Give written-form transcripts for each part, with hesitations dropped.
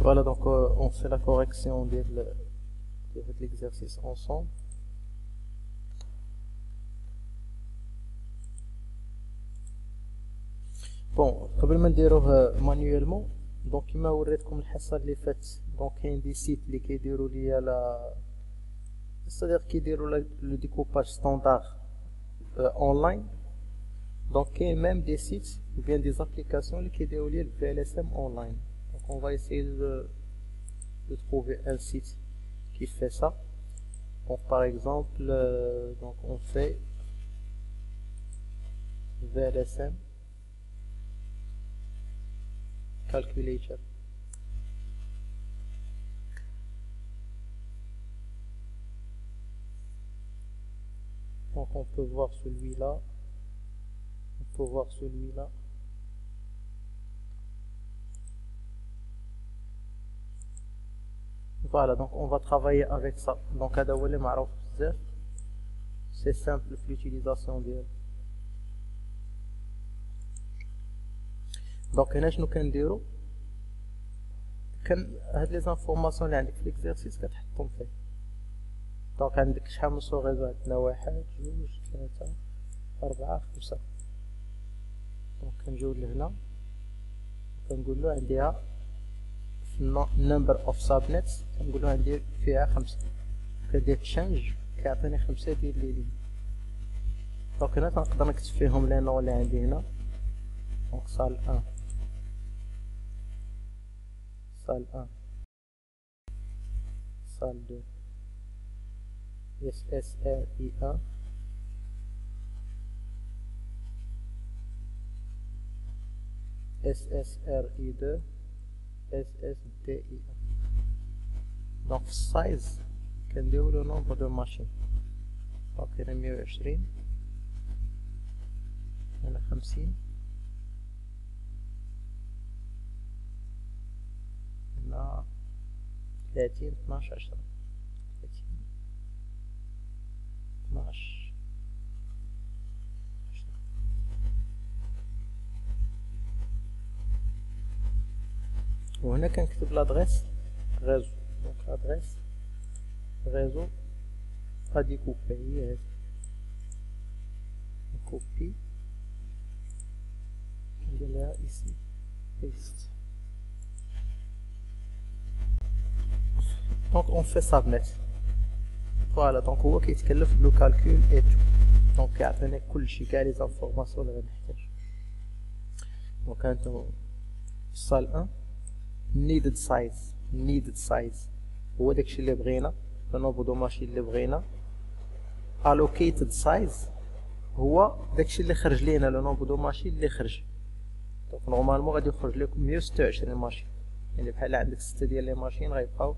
Voilà, donc on fait la correction de l'exercice ensemble. Bon, قبل ما نديروه مانيوالمون دونك كيما وريتكم الحصه اللي فاتت دونك كاين دي سيت اللي كيديروا ليا لا c'est-à-dire كيديروا لو ديكوباج ستاندار اونلاين. Donc, il y a même des sites ou bien des applications qui déroulent le VLSM online. Donc, on va essayer de trouver un site qui fait ça. Donc, par exemple, donc on fait VLSM Calculator. Donc, on peut voir celui-là. On peut voir celui-là. Voilà, donc on va travailler avec ça. Donc, c'est simple l'utilisation de. Donc, هنا شنو كنديرو؟ هاد لي زانفورماسيون اللي عندك في ليكزارسيس كتحطهم فيه. دونك عندك شحال من سو ريزو؟ عندنا 1 2 3 4 5. دونك كنجيو لهنا كنقول له عنديها في number of subnets كنقول له عندي فيها 5. كندير تشانج كيعطيني 5 ديال لي لين. دونك هنا كنقدر نكتب فيهم لي نو اللي عندي هنا. دونك سال 1 سال 1 سال 2 SSRI1 SSRI2 SSDI1. Donc size كنديرو le nombre de machines. donc هنا 120 هنا 50 هنا 30 12 10 30 12 10. وهنا كنكتب لادريس ريزو. دونك لادريس ريزو غادي كوبي هي هادي كوبي نديرها ici paste. Donc on fait submit. Voilà, donc هو كيتكلف بلو كالكول اي تو. دونك كيعطيني كلشي كاع لي زانفورماسيون اللي غنحتاج. دونك هانتوما سال 1 needed size هو داكشي اللي بغينا، لو نومبر دو ماشين اللي بغينا. allocated size هو داكشي اللي خرج لينا، لو نومبر دو ماشين اللي خرج. دونك نورمالمون غادي يخرج لكم 126 ماشين، يعني بحال عندك 6 ديال لي ماشين غيبقاو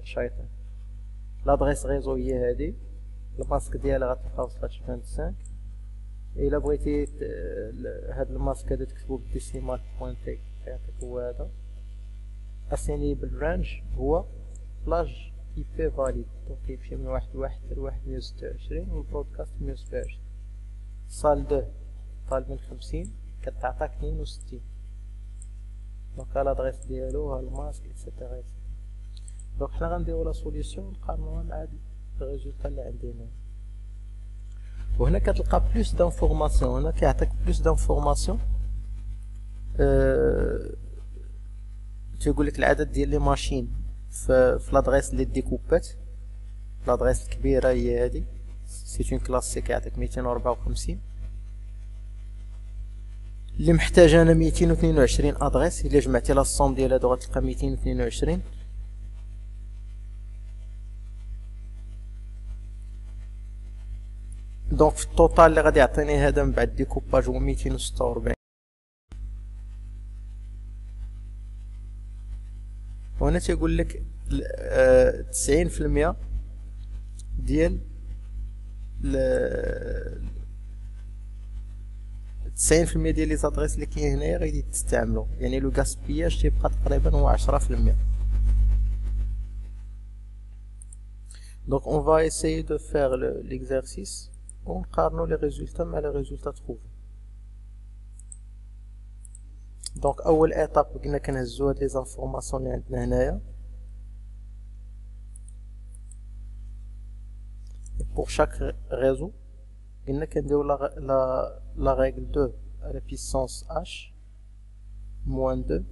شايطين. لادريس ريزو هي هادي، الماسك ديالها غتلقاو /25. الا بغيتي هاد الماسك هذا تكتبو بالديسيمال بوينتي يعطيك هو هذا. اسيني بالرانج هو لاج اي بي فاليد، دونك كيمشي من 1 ل 1 حتى ل 126 والبرودكاست 127. سال 2 طالب من 50 كتعطاك 62. دونك لادريس ديالو ها الماسك اكسيتيرا. دونك حنا غنديرو لا سوليسيون نقارنوها مع الريزولتا اللي عندي هنا. وهنا كتلقى بلوس دانفورماسيون، هنا كيعطيك بلوس دانفورماسيون. تيقول لك العدد ديال لي ماشين في لادريس اللي ديكوبات. لادريس الكبيره هي هذه، سي اون كلاس سي كيعطيك 254. اللي محتاج انا 222 ادريس، الا جمعتي لا الصوم ديال هادو غتلقى 222. دونك في التوتال اللي غادي يعطيني هذا من بعد ديكوباج هو 246. وهنا تيقول لك 90% ديال 90% ديال لي زادريس اللي كاين هنايا غادي تستعملوا، يعني لو غاسبياج تيبقى تقريبا هو 10%. Donc on va essayer de faire l'exercice. On regarde les résultats mais les résultats trouvés. دونك اول ايتاب قلنا كنهزو هاد لي زانفورماسيون اللي عندنا هنايا. pour chaque réseau قلنا كنديرو la règle 2 à la puissance h moins 2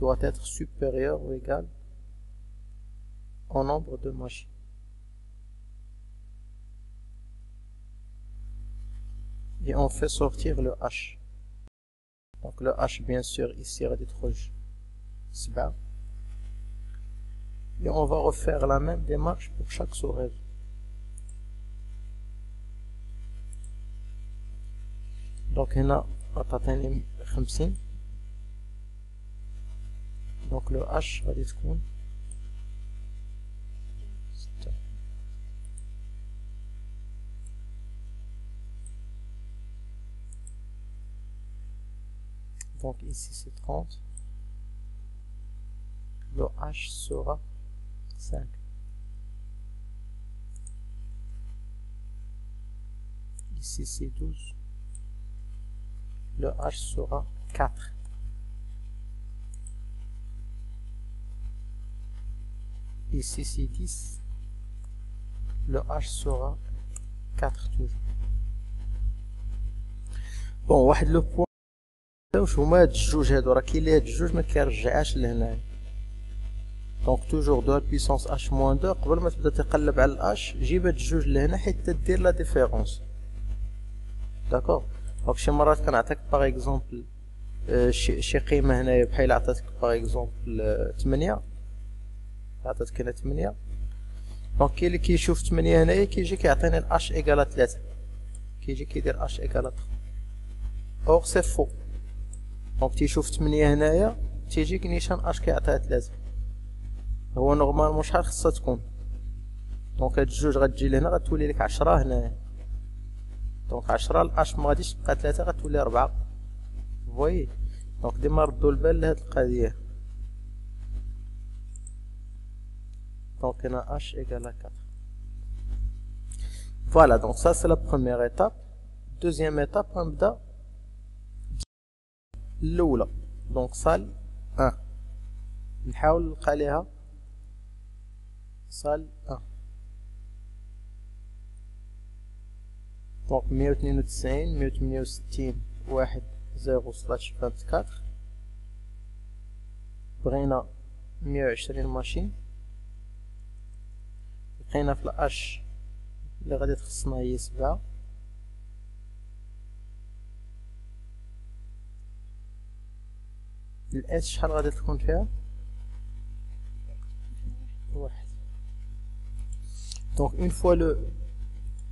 doit être supérieur ou égal au nombre de machines. Et on fait sortir le h. Donc le h bien sûr ici va être rouge 7. Et on va refaire la même démarche pour chaque sous-réseau. Donc هنا عطاتني 50. Donc le h غادي تكون 6. Donc ici c'est 30. Le h sera 5. Ici c'est 12. Le h sera 4. Ici c'est 10. Le h sera 4 toujours. Bon, واحد لو بوين واش هما هاد الجوج هادو، راه كاين لي هاد الجوج ما كيرجعهاش لهنايا. دونك توجور دو بيسونس h موان 2 قبل ما تبدا تقلب على الاش جيب هاد الجوج لهنا حتى دير لا ديفيرونس. داكوغ. دونك شي مرات كنعطيك باغ اكزومبل شي قيمه هنايا بحال عطاتك باغ اكزومبل 8، عطاتك هنا 8. دونك كاين اللي كيشوف 8 هنايا كيجي كيعطيني الاش ايكالا 3، كيجي كيدير اش ايكالا 3. اور سي فو. دونك تيشوف 8 هنايا تيجيك نيشان اش كيعطيها 3. هو نورمالمون شحال خصها تكون؟ دونك هاد الجوج غتجي لهنا غتولي لك 10 هنايا. دونك 10 الاش ما غاديش تبقى 3 غتولي 4. فوي. دونك ديما ردوا البال لهاد القضيه. دونك هنا h égale à 4. Voilà, donc ça c'est la première étape. Deuxième étape, غنبدا الاولى. دونك سال 1 نحاول نلقى ليها سال 1. دونك 192 168 1 0/24 بغينا 120 ماشين. لقينا في الاش اللي غادي تخصنا هي 7. الاس شحال غادي تكون فيها؟ 1. Donc une fois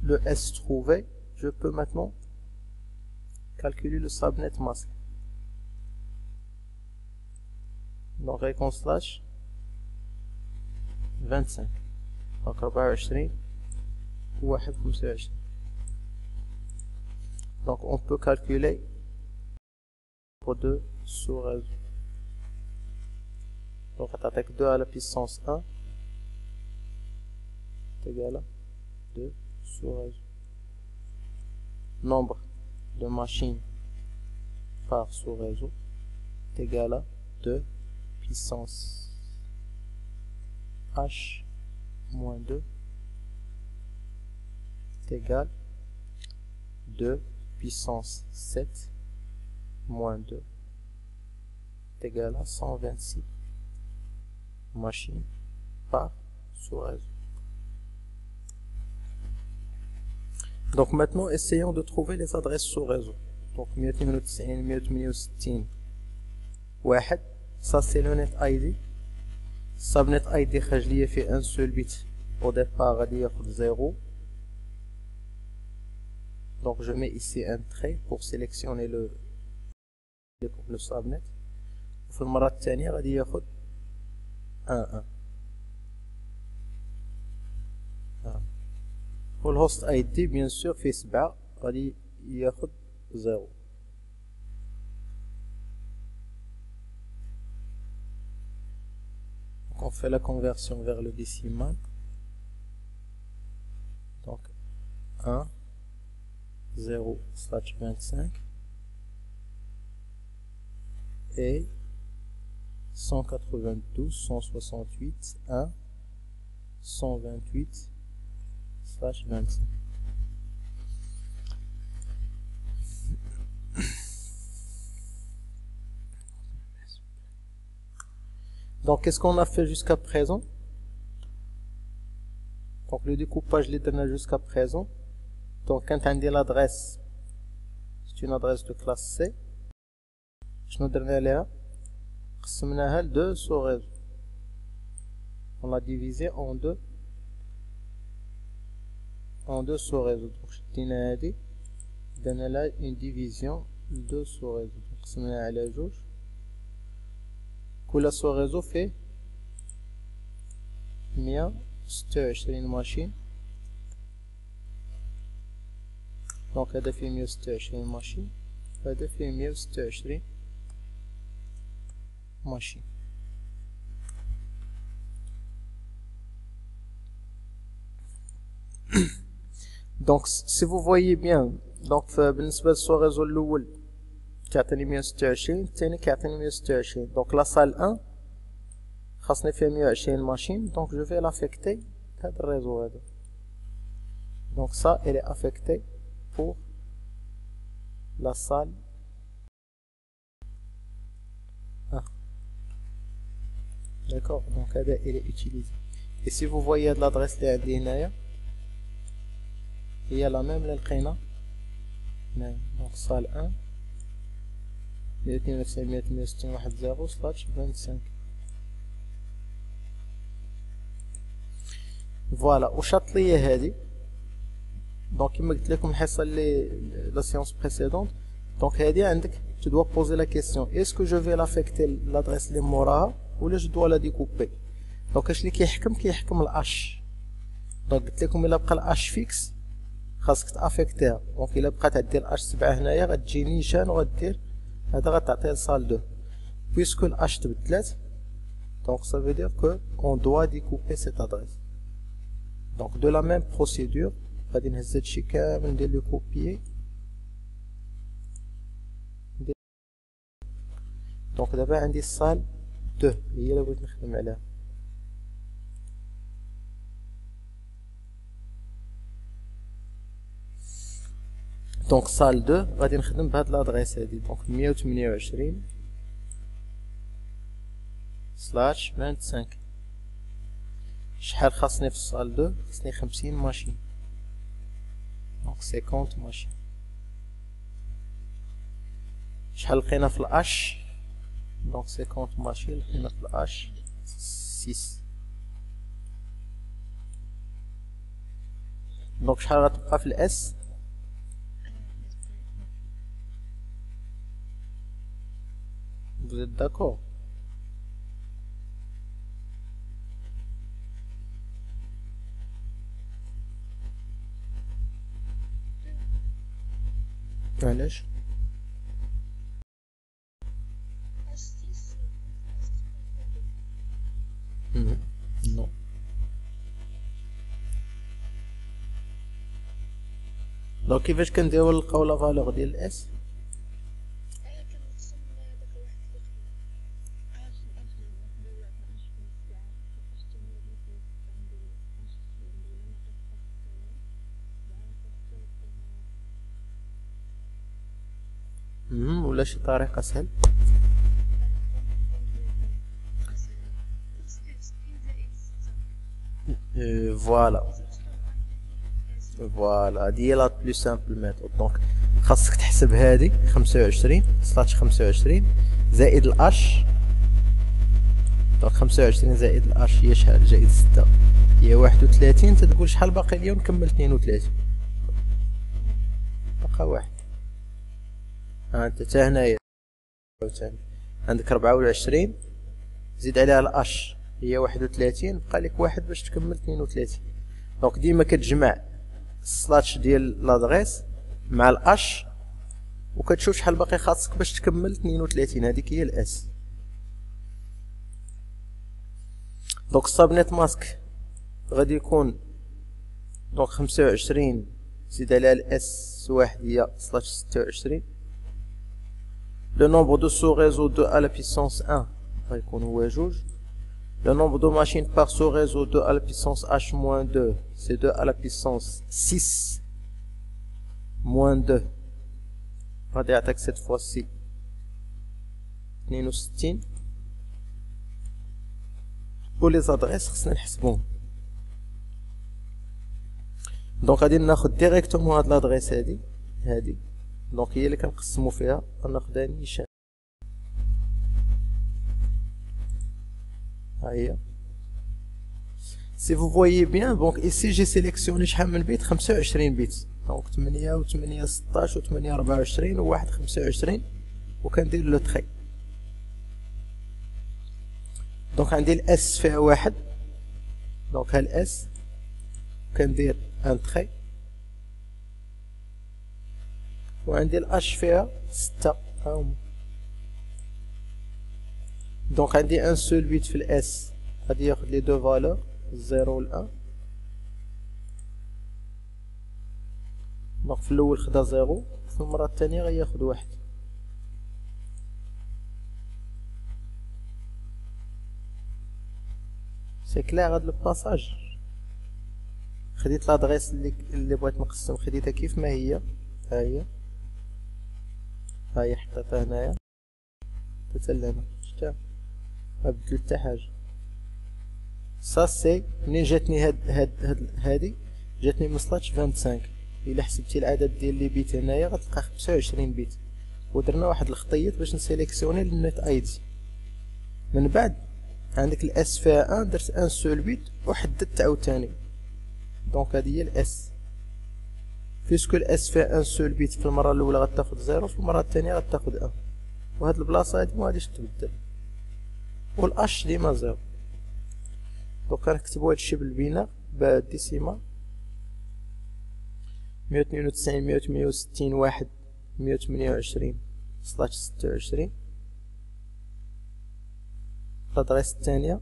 le S trouvé, je peux maintenant calculer le subnet mask. Donc réconslash 25. Donc 24 ou 25. Donc on peut calculer pour 2 sous-réseaux. Donc attaque 2 à la puissance 1 est égal à 2 sous-réseaux. Nombre de machines par sous-réseau est égal à 2 puissance h moins 2 est égal à 2 puissance 7 moins 2 est égal à 126 machines par sous-réseau. Donc maintenant essayons de trouver les adresses sous-réseau. Donc 192 168 1 ça c'est le net ID. Subnet ID خرج ليا في un seul bit. Au départ غادي ياخد 0. Donc je mets ici un trait pour sélectionner le subnet. وفي المرة الثانية غادي ياخد 1 1. والهوست اي دي بيان سور فيه 7 غادي ياخد 0. On fait la conversion vers le décimal. Donc 1 0/25 et 192 168 1 128 slash 25. Donc qu'est-ce qu'on a fait jusqu'à présent? Donc le découpage les donne jusqu'à présent. Donc quand on dit l'adresse, c'est une adresse de classe C. Je nous donne là, قسمناها لدو sous-réseaux. On l'a divisé en deux sous-réseaux. Donc شدينا هذه درنا لها une division de sous-réseaux. قسمناها على جوج. كل sous-réseau fait 126 ماشين. دونك هذا فيه 126 ماشين، هذا فيه 126 ماشين. دونك si vous voyez bien، دونك بالنسبة للسو-ريزو الأول كيعطيني 126، الثاني كيعطيني 126. دونك لا سال 1 خاصني فيها 120 ماشين، دونك جو في لافيكتي هذا الريزو هذا. دونك ça elle est affectée pour la salle 1. D'accord, donc هذا il est utilisé. Et si vous voyez l'adresse اللي عندي هنايا هي la même اللي لقينا هنايا. donc salle 1 192.168.10/25. فوالا وشاط ليا هادي. دونك كيما قلت لكم الحصه اللي لا سيونس بريسيدونت، دونك هادي عندك tu dois poser la question est-ce que je vais l'affecter l'adresse اللي موراها ولا je dois la découper. دونك اش اللي كيحكم الاش. دونك قلت لكم الا بقى الاش فيكس خاصك تافيكتيها. دونك الا بقات عندي الاش 7 هنايا غتجي نيشان وغدير هذا غتعطيه لصال 2. puisque الاش تبدلات donc ça veut dire que on doit découper cette adresse. donc de la même procédure غادي نهز هادشي كامل ندير لو كوبيي. دونك دابا عندي الصال 2 هي اللي بغيت نخدم عليها. دونك صال 2 غادي نخدم بهاد لادريس هادي. دونك 128/25. شحال خاصني في الصال 2؟ خاصني 50 ماشين. دونك 50 ماشين. شحال لقينا في الاش؟ دونك 50 ماشين لقينا في الاش 6. دونك شحال غتبقى في الاس؟ vous êtes d'accord؟ علاش؟ نو. دونك كيفاش كنديرو نلقاو لا فالور ديال الاس؟ ولا شي طريقة اسهل؟ فوالا هادي هي لا بلو سامبل ميثود. دونك خاصك تحسب هادي 25/25 زائد الاش. دونك 25 زائد الاش هي شحال؟ جائد 6 هي 31. تتقول شحال باقي ليا ونكمل 32. بقى واحد. انت حتى هنايا عندك 24 زيد عليها الاش هي 31 بقى لك واحد باش تكمل 32. دونك ديما كتجمع السلاتش ديال لادريس مع الاش وكتشوف شحال باقي خاصك باش تكمل 32. هذيك هي الاس. دونك السابنيت ماسك غادي يكون دونك 25 زيد عليها الاس واحد هي سلاش 26. Le nombre de sous-réseaux 2 à la puissance 1 غيكون هو جوج. Le nombre de machines par sous-réseau 2 à la puissance h-2 c'est 2 à la puissance 6 moins 2 غادي يعطيك cette fois-ci 62. و لي زادريس خصنا نحسبوهم. دونك غادي ناخد ديريكتومون هاد لادريس هادي دونك هي اللي كنقسمو فيها غناخدها نيشان. ها هي. Si vous voyez bien, donc ici j'ai sélectionné شحال من بيت 25 بيت دونك 8 و 8 16 و 8 24 و 1 25 وكندير لو تري. دونك عندي الاس فيها واحد دونك ها الاس كندير ان تري وعندي الاش فيها 6 هاهما. دونك عندي ان سول بيت في الاس غادي ياخد لي دو فالور 0 و 1. دونك في الاول خدا 0 في المره الثانيه غياخد 1. سي كلير هاد الباساج. خديت لادريس اللي بغيت نقسم خديتها كيف ما هي. ها هي حطيتها هنايا حتى لهنا شفتها ما بدلت حتى حاجه. سا سي منين جاتني هادي جاتني مصلاتش 25. الا حسبتي العدد ديال لي بيت هنايا غتلقى 25 بيت. ودرنا واحد الخطيط باش نسيليكسيوني النت اي دي. من بعد عندك الاس فيها 1 درت ان سول بيت وحددت عاوتاني. دونك هادي هي الاس فيسكو الاس فيها ان سول بيت في المره الاولى غتاخد 0 في المره الثانيه غتاخد 1 وهاد البلاصه هادي مغاديش تبدل والاش ديما 0. دونك كنكتبو هادشي بالبناء بالديسيمال 192 168 1 128 سلاش 26. l'adresse الثانية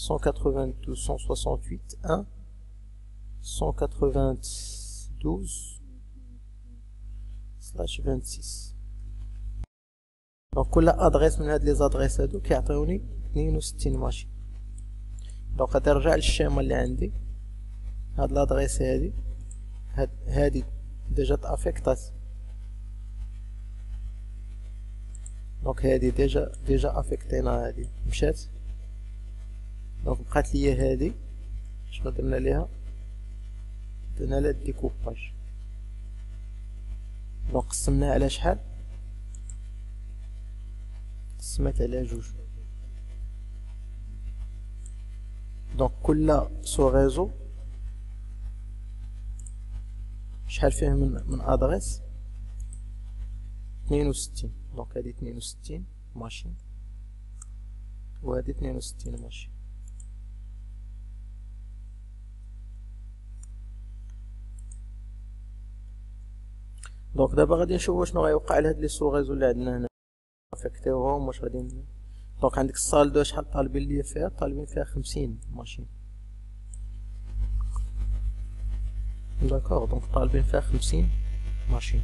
192 168 1 192 سلاش 26. دونك كل ادريس من هاد لي زادريس هادو كيعطيوني 62 ماشين. دونك غادي نرجع للشيما اللي عندي. هاد لادريس هادي ديجا تافيكتات. دونك هادي ديجا افيكتينا هادي مشات. دونك بقات ليا هادي شنو درنا ليها درنا لها ديكوباج. دونك قسمناها على شحال قسمت على جوج. دونك كل سو ريزو شحال فيه من ادريس 62. دونك هادي 62 ماشين وهادي 62 ماشين. دونك دابا غادي نشوفو شنو غيوقع لهاد لي سو ريزو اللي عندنا هنا افيكتيوهم واش غادي دونك عندك الصال دو شحال طالبين ليا فيها طالبين فيها 50 ماشين. داكوغ دونك طالبين فيها 50 ماشين.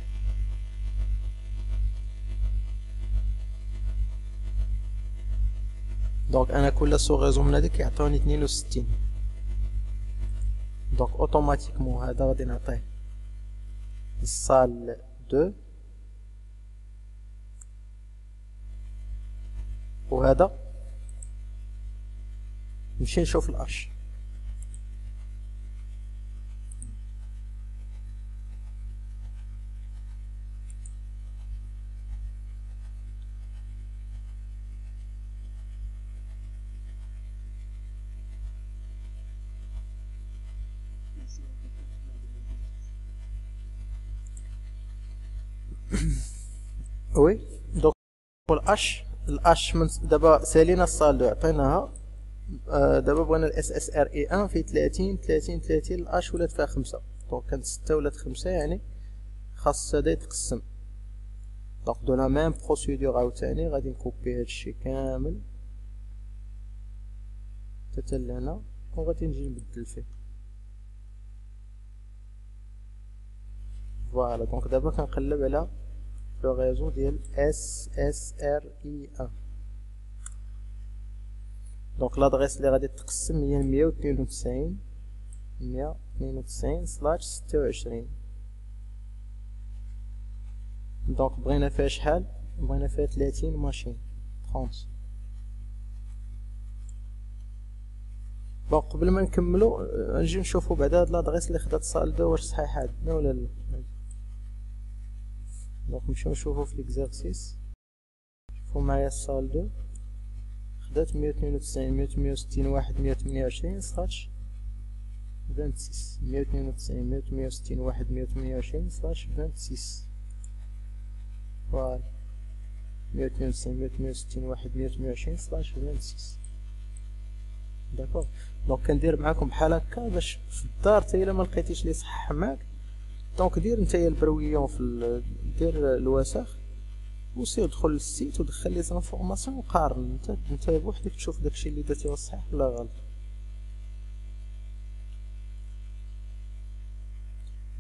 دونك انا كل سو ريزو من هذيك يعطوني 62. دونك اوتوماتيكمون هذا غادي نعطيه الصال 2 وهذا نمشي نشوف الاش. وي دونك الاش من دابا سالينا الصال 2 عطيناها. دابا بغينا الاس اس ار اي 1 في 30 30 30 الاش ولات فيها 5 دونك كانت 6 ولات 5 يعني خاص هذا يتقسم. دونك دو لا ميم بروسيدور عاوتاني غادي نكوبي هادشي كامل حتى لهنا وغادي نجي نبدل فيه. فوالا دونك دابا كنقلب على لو ريزو ديال SSRI1. دونك لادريس اللي غادي تقسم هي 192.192/26. دونك بغينا فيها شحال؟ بغينا فيها 30 ماشين 30. بون قبل ما نكملو نجي نشوفو بعدا هاد لادريس اللي خدات صال 2 واش صحيحه عندنا ولا لا. دونك نمشيو نشوفو في ليكزارسيس. شوفو معايا صال 2 خدات 192.168/128/26. 192.168/128/26. فوالا 192.168/128/26. داكوغ. دونك كندير معاكم بحال هكا باش في الدار حتى الا ما لقيتيش لي صح معاك. دونك دير نتايا البرويون في دير الوسخ وسير دخل للسيت ودخل لي زانفورماسيون وقارن انت بوحدك تشوف داكشي اللي درتي واش صحيح ولا غلط.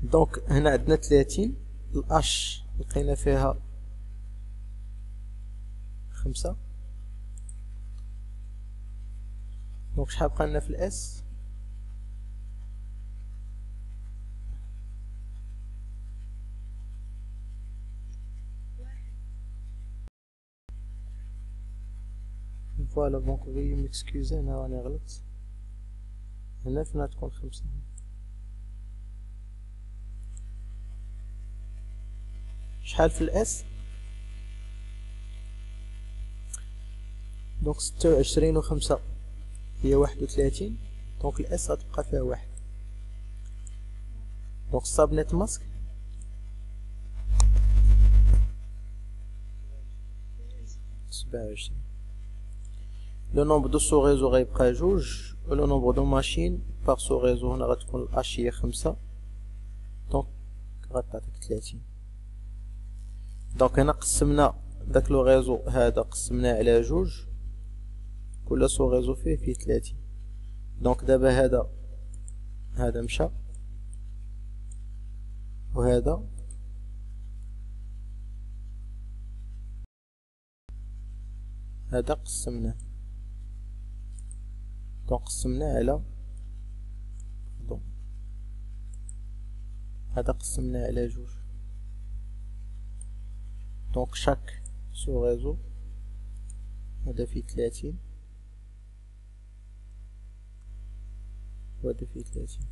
دونك هنا عندنا 30. الاش لقينا فيها 5. دونك شحال بقى لنا في الاس؟ فوالا. دونك غير ميكسكوزي انا راني غلط. هنا فين تكون 5. شحال في الاس؟ دونك 26 و5 هي 31. دونك الاس غتبقى فيها 1. دونك السابنيت ماسك 27. لو نومبر دو سو ريزو غيبقى 2 و لو نومبر دو ماشين باغ سو ريزو هنا غتكون الاش هي 5. دونك غتعطيك 30. دونك هنا قسمنا داك لو ريزو هذا قسمناه على 2. كل سو ريزو فيه 30. دونك دابا هذا مشى وهذا قسمناه. دونك قسمناه على هذا قسمناه على 2. دونك شاك سو ريزو هذا فيه 30 وهذا فيه 30.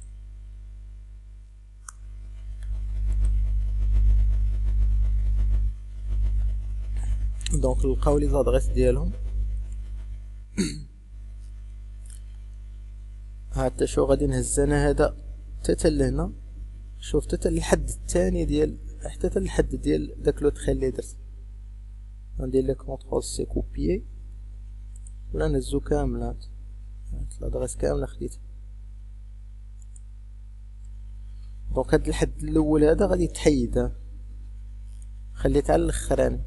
دونك نلقاو لي زادريس ديالهم. حتى شو غادي نهز انا هذا حتى لهنا. شوف حتى الحد الثاني ديال حتى الحد ديال داك لو تخي اللي درت. غندير لي كونطرول سي كوبيي ولا نهزو كامل. هاد لادريس كامله خديتها. دونك هاد الحد الاول هذا غادي يتحيد. خليت على الاخراني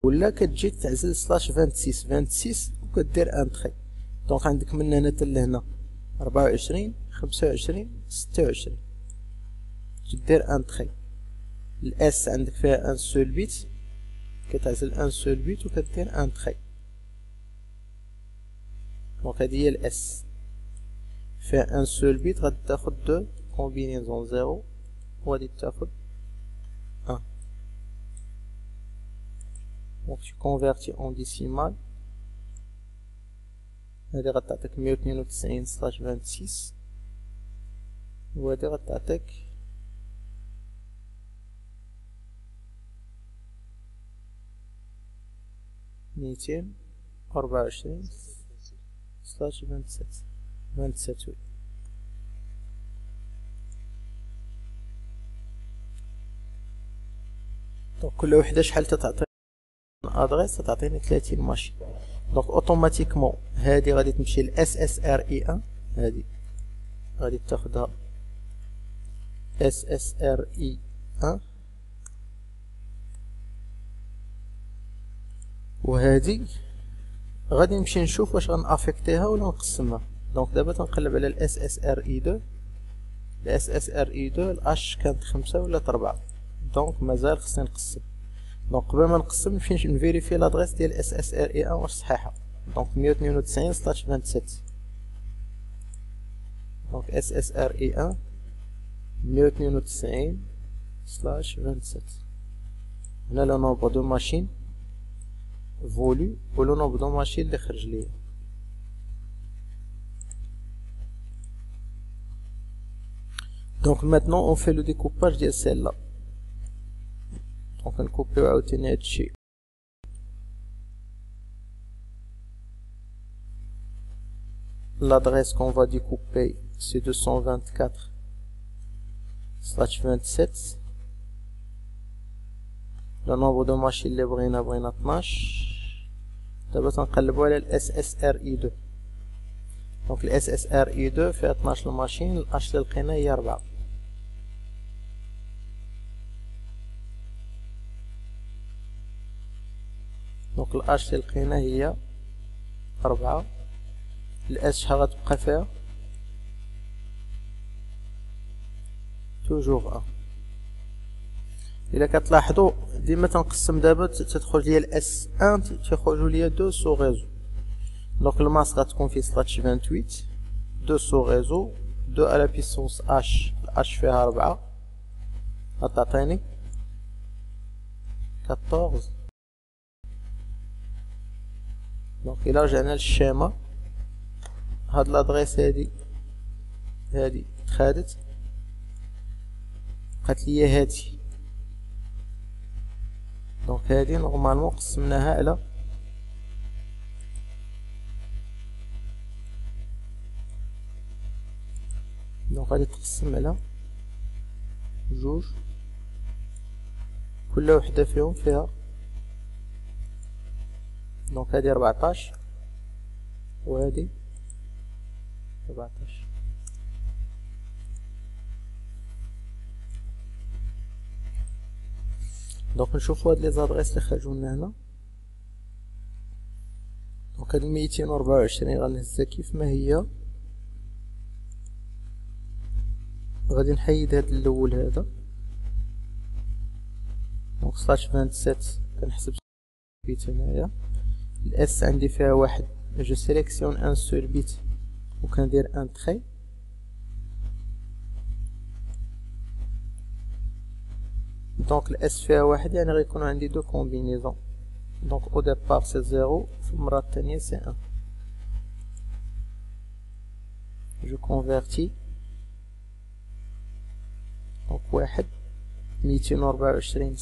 ولا كتجي تعزل /26 وكدير ان تخي. دونك عندك من هنا حتى لهنا 24 25 26 تدير ان تخي. الاس عندك فيها ان سول بيت كتعزل ان سول بيت وكدير ان تخي. دونك هادي هي الاس فيها ان سول بيت غادي تاخد 2 كومبينيزون 0 وغادي تاخد 1. Donc tu convertis en décimal. هادي غتعطيك 192/26 وهادي غتعطيك 224/27. دونك كل وحدة شحال تتعطي ادريس تعطيني 30 ماشين. دونك اوتوماتيكمون هادي غادي تمشي ل SSRI1. هادي غادي تاخدها SSRI1 وهادي غادي نمشي نشوف واش غنافيكتيها ولا نقسمها. دونك دابا تنقلب على SSRI2. SSRI2 الاش كانت 5 ولات 4. دونك مازال خصني نقسم. دونك قبل ما نقسم فين نفيريفي لادريس ديال SSRI1 واش صحيحه. دونك 192/27. دونك SSRI1 192/27. هنا لو نومبر دو ماشين فولو و لو نومبر دو ماشين اللي خرج ليا. دونك maintenant on fait le découpage ديال celle-là. دونك نكوبيو عاوتاني هادشي. L'adresse qu'on va découper c'est 224/27. le nombre de machines اللي بغينا 12. دابا تنقلبو على ال SSRI2. دونك ال SSRI2 فيها 12 ماشين، الاش اللي لقينا هي 4. دونك الاش اللي لقينا هي 4. الاس شحال غتبقى فيها؟ توجور 1. الا كتلاحظوا ديما تنقسم دابا تدخل ليا الاس 1 تيخرجوا ليا 2 سو ريزو. دونك الماس غتكون فيه سلاش 28 2 سو ريزو 2 على بيسونس اش. الاش فيها 4 غتعطيني 14. دونك الا رجعنا للشيما هاد لادريس هادي تخادت بقات ليا هادي. دونك هادي نورمالمون قسمناها على دونك غادي تقسم على جوج، كل وحده فيهم فيها. دونك هادي 14 وهادي 14. دونك نشوفو هاد لي زادريس اللي خرجوا لنا هنا. دونك هاد 224 غنهزها كيف ما هي. غادي نحيد هاد الاول هذا. دونك سلاش 27 كنحسب بيت هنايا. الاس عندي فيها واحد، جو سيليكسيون ان سول بيت وكندير ان تري. دونك الاس فيها واحد يعني غيكون عندي دو كومبينيزون. دونك او ديبار سي 0 في المرة الثانية سي 1. جو كونفيرتي. دونك واحد 224/27 192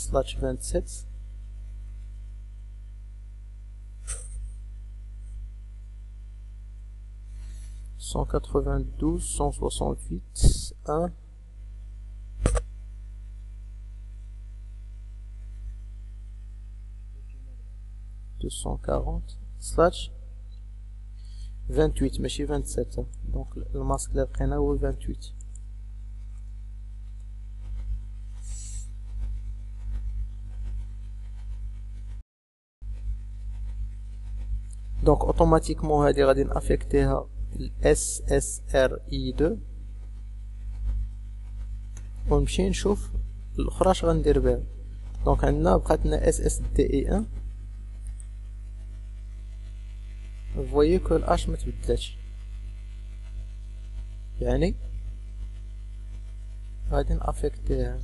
168 1 240 سلاش 28 ماشي 27. دونك الماسك اللي لقينا هو 28. دونك اوتوماتيكمون هادي غادي نافيكتيها ال SSRI2 ونمشي نشوف الاخرى اش غندير بها. دونك عندنا بقات لنا SSDI1. فويي كو الاش ما تبدلاتش، يعني غادي نافيكتيها.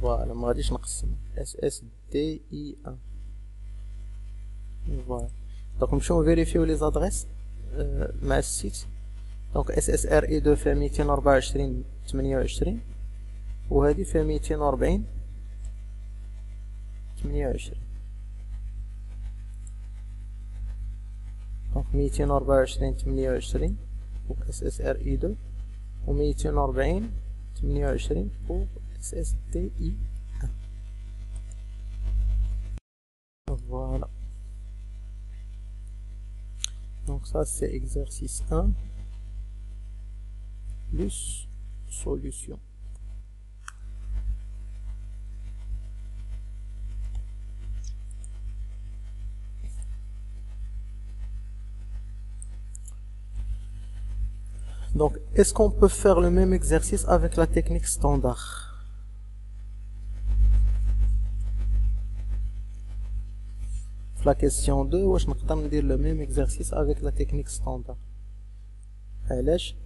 فوالا ما غاديش نقسم SSDI1. فوالا دونك نمشيو نفيريفيو لي زادريس مع السيت. دونك SSRI2 فيها 224/28 وهادي فيها 240/28. دونك 224/28 pour SSRI2 و 240/28 pour SSDI1. Voilà. Donc ça c'est exercice 1 plus solution. Donc est-ce qu'on peut faire le même exercice avec la technique standard? la question 2 واش نقدر ندير le même exercice avec la technique standard. علاش؟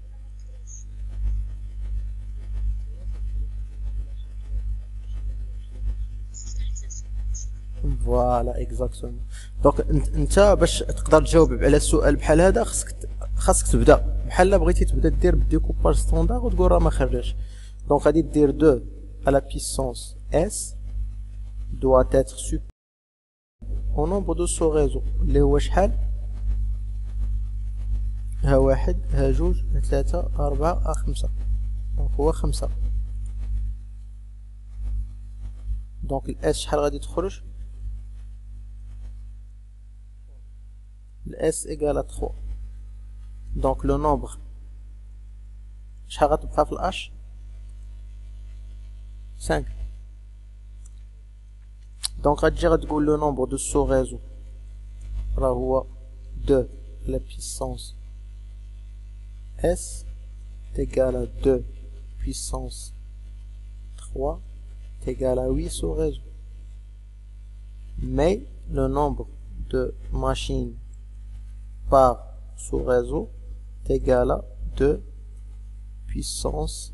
فوالا اكزاكتومون. دونك انت باش تقدر تجاوب على السؤال بحال هذا خاصك تبدا بحال بغيتي تبدا دير بالديكوباج ستاندار وتقول راه ما خرجش. دونك غادي دير 2 à la puissance s doit être supérieur au nombre de sous-réseaux اللي هو شحال؟ ها 1 ها 2 ها 3 ها 4 ها 5. دونك هو 5. دونك الاس شحال غادي تخرج؟ الاس ايكال 3. دونك لو نومبر شحال غتبقى في الاش؟ 5. دونك غتجي غتقول لو نومبر دو سو ريزو راه هو 2 لا بيسونس اس égal à 2 puissance 3 égal à 8 sous-réseaux. Mais le nombre de machines par sous-réseau est égal à 2 puissance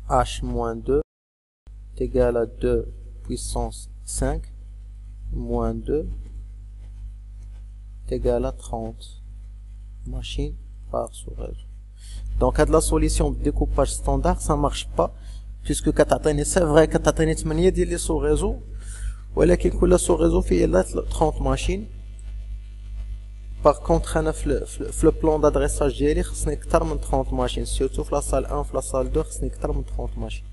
h-2 est égal à 2 puissance 5 moins 2 est égal à 30 machines par sous-réseau. Donc la solution de découpage standard ça marche pas puisque c'est vrai que 8 ديال لي sous-réseau ولكن كل sous-réseau فيه الا 30 machines. Par contre انا في le plan d'adressage ديالي خصني اكثر من 30 machines surtout في la salle 1 في la salle 2 خصني اكثر من 30 machines.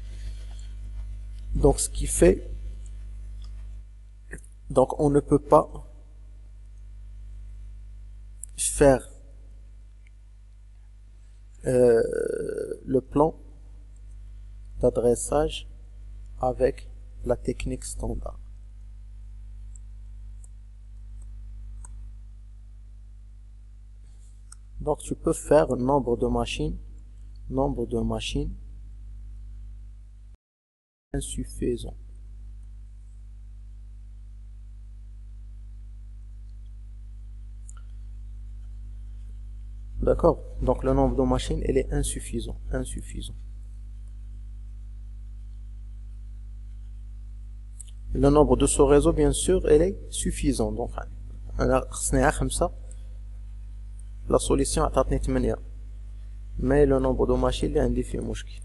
Donc ce qui fait donc on ne peut pas faire le plan d'adressage avec la technique standard. Donc tu peux faire un nombre de machines insuffisant. D'accord? Donc le nombre de machines il est insuffisant. Le nombre de sous-réseaux bien sûr il est suffisant. Donc la solution عطاتني 8 mais le nombre de machines اللي عندي فيه مشكل.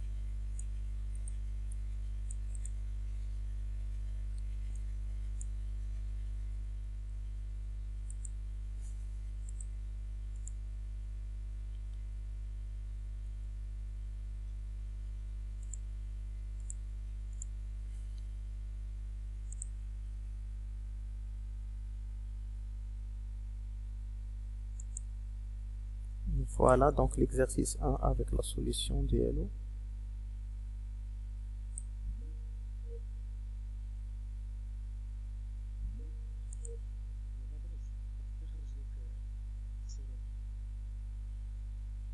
Voilà donc l'exercice 1 avec la solution d'ILO.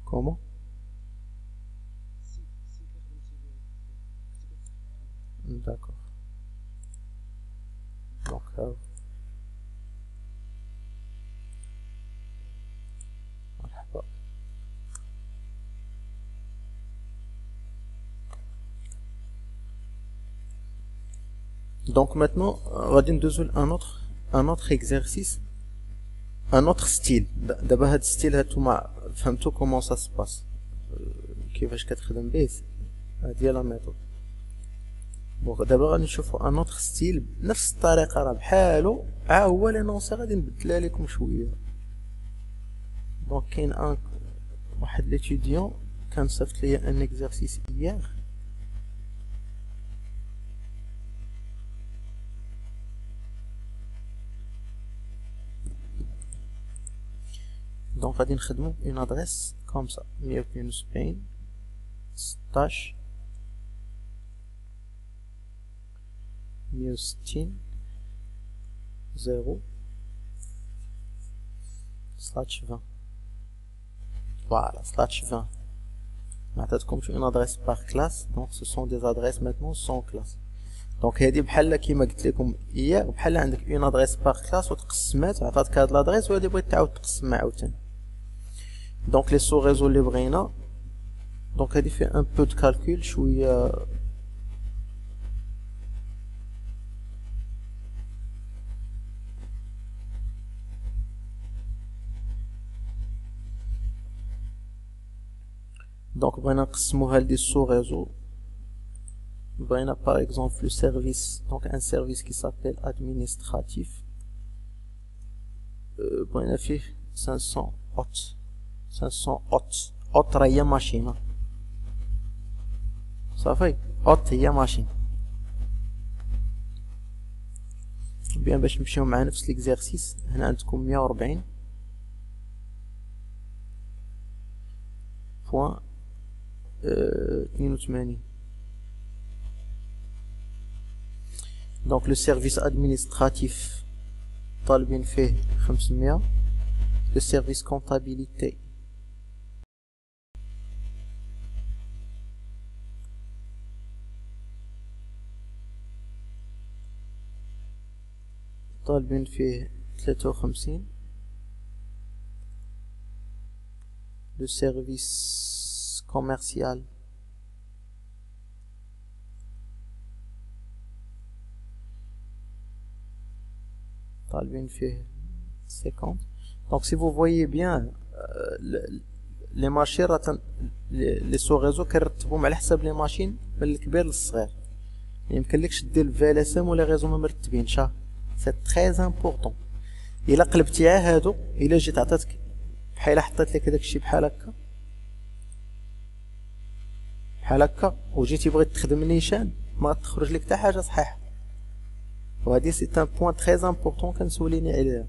Comment? D'accord. Donc donc maintenant on va dire un autre exercice, un autre style. D'abord هذا style هانتوما فهمتوا comment ça se passe كيفاش كتخدم به هذه لا ميثود. بون دابا غادي نشوفوا ان اوتر ستيل بنفس الطريقه راه بحالو هو لينونسي غادي نبدلها لكم شويه. دونك كاين واحد ليتيديون كان صيفط ليا ان اكزرسيس هيير دونك غادي نخدمو اون ادريس كوم سا 172 16 160 0 slash 20. Voilà, slash 20. Maintenant, comme une adresse par classe, donc ce sont des adresses maintenant sans classe. دونك هادي بحال كيما قلت لكم اياه، بحال عندك اون ادريس باغ كلاس وتقسمات وعطاتك هاد لادريس وهادي بغيت تعاود تقسم عاوتاني. دونك لي سو ريزو اللي بغينا، دونك هادي في ان بو دو كالكول شويه. دونك بغينا نقسموها لدي سو ريزو. بغينا par exemple le service, donc un service qui s'appelle administratif. بغينا فيه 500 hot 500 hot راه هي ماشينة صافي. hot هي ماشين. بيان باش نمشيو مع نفس ليكزارسيس. هنا عندكم 140 بوان 82. دونك لو سيرفيس ادمنستراتيف طالبين فيه 500. لو سيرفيس كونطابيليتي طالبين فيه 53. لو سيرفيس كوميرسيال طالبين فيه 50. دونك سي فو فويي بيان لي ماشين راه لي سو ريزو كنرتبهم على حساب لي ماشين من الكبير للصغير. ميمكنلكش دير الفي ال اس ام ولا ريزو ما مرتبينش. سي تري امبورطون. الا قلبتي على هادو، الا جيت عطاتك بحال حطيت لك داكشي بحال هكا بحال هكا وجيتي بغيت تخدم نيشان، ما تخرج لك حتى حاجه صحيحه. وهادي سي ان بوين تري امبورطون كنسوليني عليها.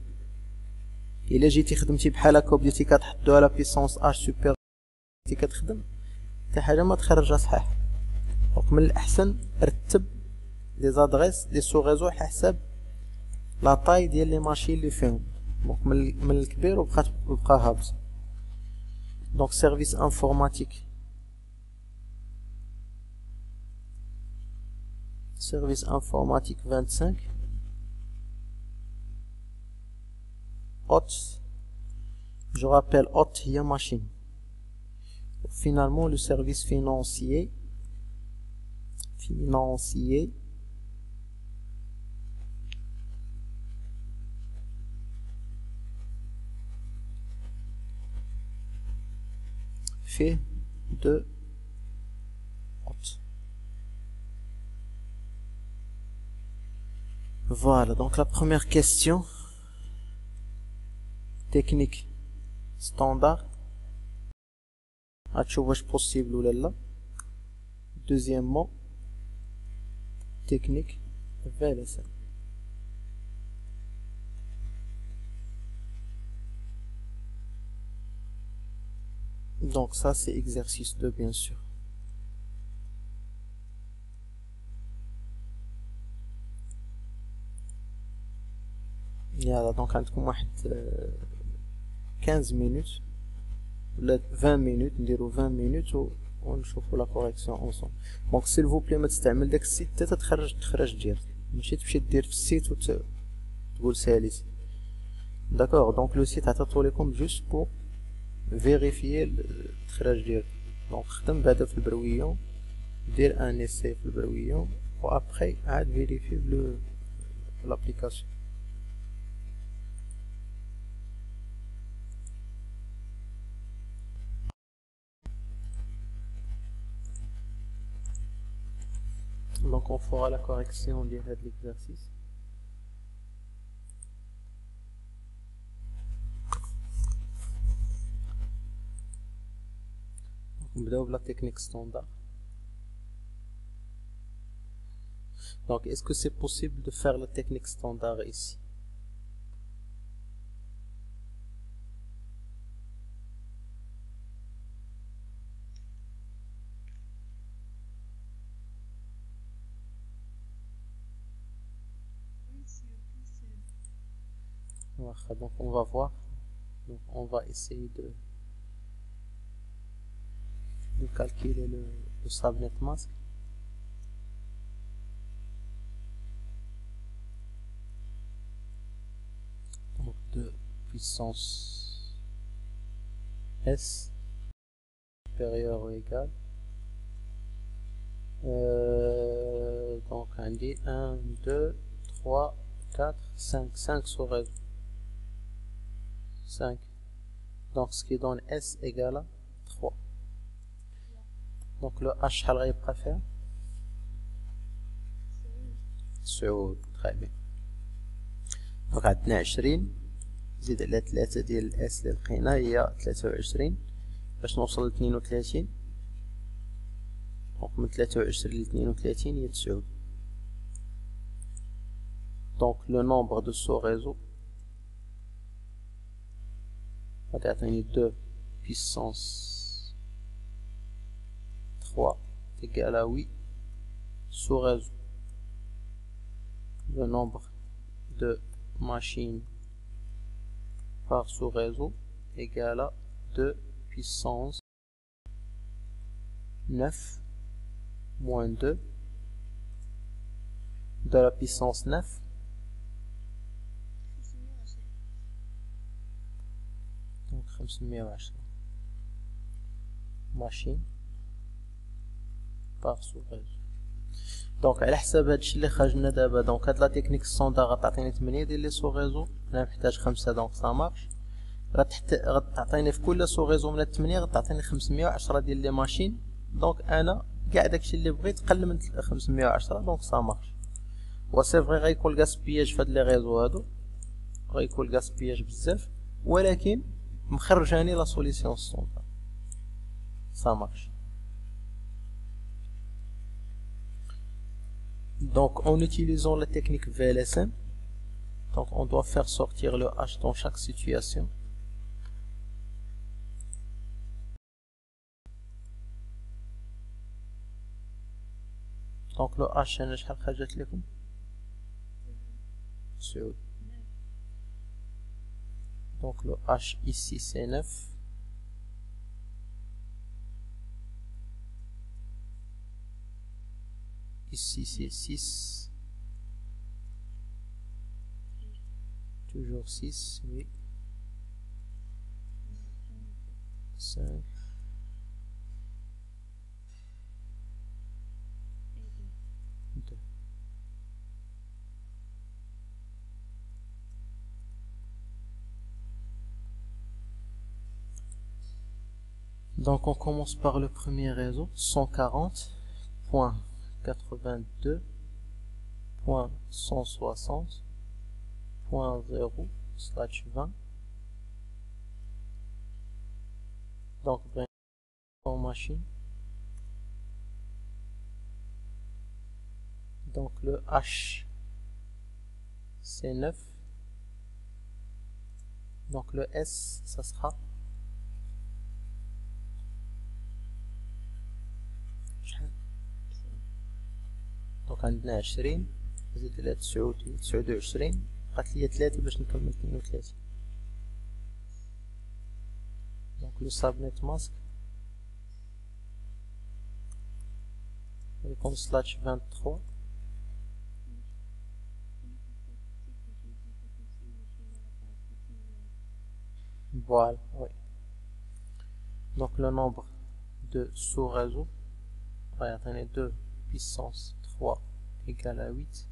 الا جيتي خدمتي بحال هكا وبديتي كتحطو على بيسونس اش سوبر بديتي كتخدم حتى حاجه ما تخرجها صحيح. دونك من الاحسن رتب لي زادريس لي سو ريزو على حساب لا طاي ديال لي ماشين اللي فيهم. دونك من الكبير وبقى هابط. دونك سيرفيس انفورماتيك service informatique 25. Hot, je rappelle hot il y a machine. Finalement le service financier fait de hot. Voilà, donc la première question, technique standard, est-ce possible ou là. Deuxièmement, technique VLSL. Donc ça c'est exercice 2 bien sûr. يلا دونك عندكم واحد 15 minutes ولا 20 minutes نديرو 20 minutes ونشوفو لا كوريكسيون اونصومبل. دونك سيل فو بلي ما تستعمل داك السيت حتى تخرج ديالك، ماشي تمشي دير في السيت وتقول ساليتي. داكوغ دونك لو سيت عطاتو لكم جوست بور فيريفيي التخراج ديالك. دونك خدم بعدا في البرويون، دير ان اسي في البرويون و ابخي عاد فيريفي لابليكاسيون. Donc on fera la correction de l'exercice. On va la technique standard. Donc est-ce que c'est possible de faire la technique standard ici? Donc on va voir. Donc on va essayer de calculer le subnet mask. puissance S supérieur ou égal. Donc on dit 1, 2, 3, 4, 5 sous réseau. 5. Donc ce qui donne S égale à 3. Donc le H شحال غيبقى فيها؟ 9. très bien. دونك عندنا 20 زيد على 3 ديال الاس اللي لقينا هي 23 باش نوصل ل 32. دونك من 23 ل 32 هي 9. دونك لو نومبر دو سو ريزو غادي يعطيني 2 puissance 3 égale à 8 sous réseau. Le nombre de machines par sous-réseau égale à 2 puissance 9 moins 2 de la puissance 9 donc 510 machines par sous-réseau. دونك على حساب هادشي اللي خرجنا دابا دونك هاد لا تكنيك ستوندار غتعطيني 8 ديال لي سو ريزو. انا محتاج 5 دونك سا مارش. غتعطيني في كل سو ريزو من 8 غتعطيني 510 ديال لي ماشين. دونك انا كاع داكشي اللي بغيت قل من 510 دونك سا مارش. و سي فري غيكون غاسبياج فهاد لي ريزو هادو غيكون غاسبياج بزاف ولكن مخرجاني لا سوليسيون ستوندار سا مارش. Donc en utilisant la technique VLSM, donc on doit faire sortir le H dans chaque situation. Donc le H أنا شحال خرجت لكم؟ 9. Donc le H ici c'est 9. Ici c'est 6. Toujours 6, oui. 5. Donc on commence par le premier réseau, 140.82.160.0/20. Donc en machine. Donc le H c'est 9. Donc le S ça sera دونك عندنا 20 زيد على 29 بقات ليا 3 باش نكمل 32. دونك لو سابنيت ماسك يكون /23. Voilà, oui. Donc le nombre de sous-réseaux va atteindre 2 puissance 3 égale à 8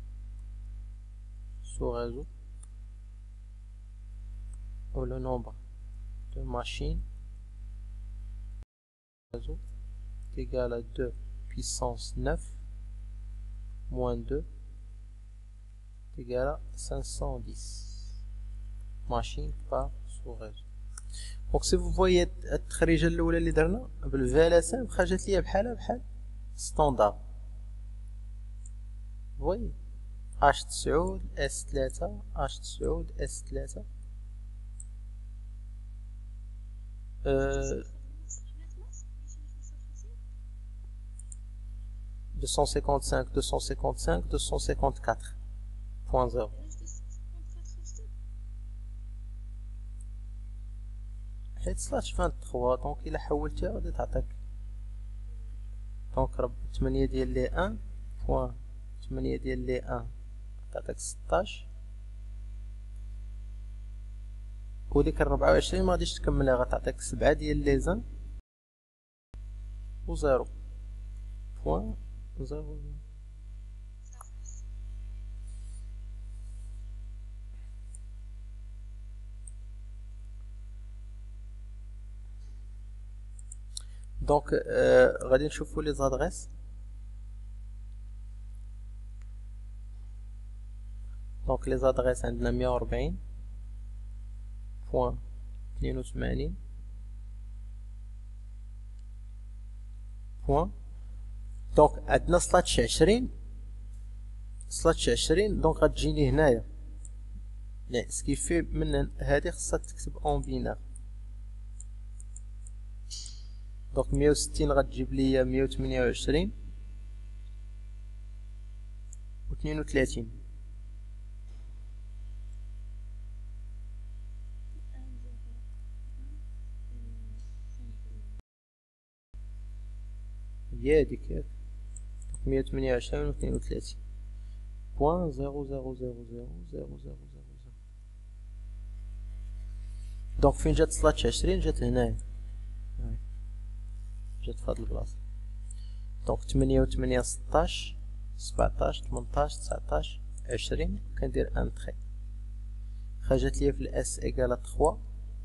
sous-réseau. Ou le nombre de machines réseau est égal à 2 puissance 9 moins 2 est égal à 510 machines par sous-réseau. Donc si vous voyez التخريجه الاولى اللي درنا بالفالاسام خرجت ليا بحال ستاندار. voyez H9 S3 H9 S3 255 255 254.0. حيت /23 دونك الا حولتيها غادي تعطيك دونك 8 ديال لي 1 بوان 8 ديال لي 1 تعطيك 16 و وديك 24 ما غاديش تكملها، غتعطيك 7 ديال لي زان و 0 بوان 0. دونك غادي نشوفو لي زادريس. دونك لي زادريس عندنا 140 بوان 82 بوان. دونك عندنا سلاتش 20 دونك غتجيني هنايا، يعني سكيفي من هادي خصها تكتب اون بينار. دونك 160 غتجيب ليا 128 و 32. هي هاديك ياك 128 و 32 بوان 0000000. دونك فين جات سلاتش 20 جات هنايا، جات في هاد البلاصة. دونك 8 و 8 16 17 18 19 20 كندير ان تري. خرجت ليا في الاس ايكال 3.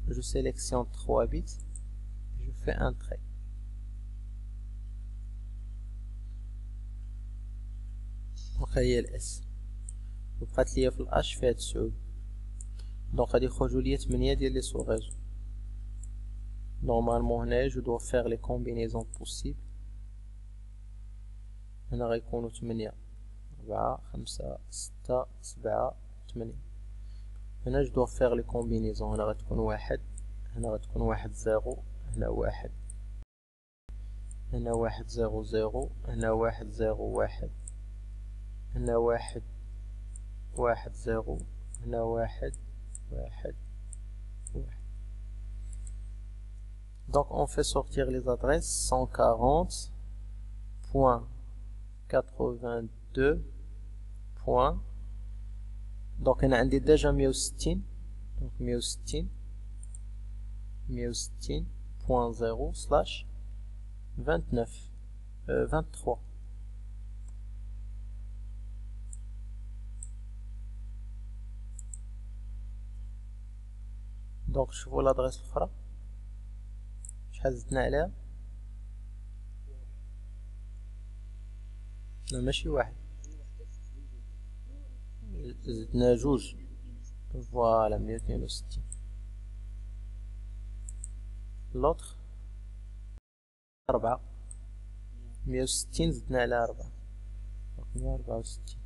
جو سيليكسيون 3 بيت، جو في ان تري. دونك هي الاس، وبقات ليا في الاش فيها 9. دونك غادي يخرجوا ليا 8 ديال لي سوغيزو. نورمالمون هنايا جو دو فيغ لي كومبينيزون بوسيبل. هنا غيكونوا 8 4 5 6 7 8. هنا جو دو فيغ لي كومبينيزون. هنا غتكون 1، هنا غتكون 1 0، هنا 1، هنا 1 0 0، هنا 1 0 1، هنا 1 1 0، هنا 1 1 1. Donc on fait sortir les adresses 140.82 points. Donc on a déjà 160. Donc 160.0 slash 29 23. دونك شوفوا لادريس الاخرى شحال زدنا عليها. لا ماشي واحد، زدنا جوج. فوالا 162. لوطخ 4 160 زدنا على 4 164.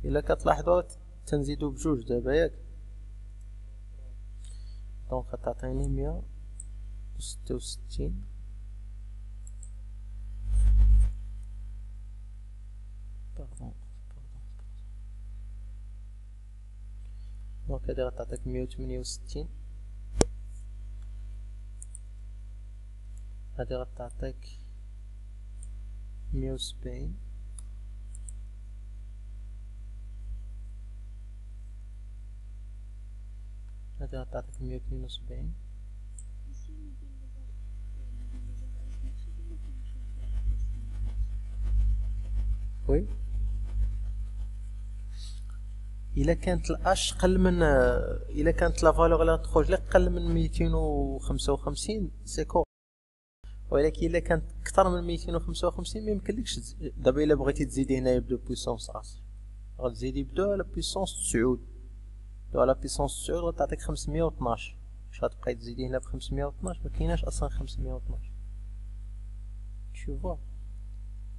الا كتلاحظوا تنزيدو بجوج دابا ياك. دونك غتعطيني 166. باردون. دونك هادي غتعطيك 168. هادي غتعطيك 170. هادي غتعطيك 172. وي الا كانت الاش قل من، الا كانت لا فالور اللي غتخرج لك قل من 255 سيكور. ولكن الا كانت اكثر من 255 ما يمكنلكش دابا الا بغيتي تزيدي هنايا بلو بويسونس اس غتزيدي بدو على بويسونس 9. بدو على بويسونس 9 غتعطيك 512. واش غتبقاي تزيدي هنا ب 512؟ ما كايناش اصلا 512. شوفوا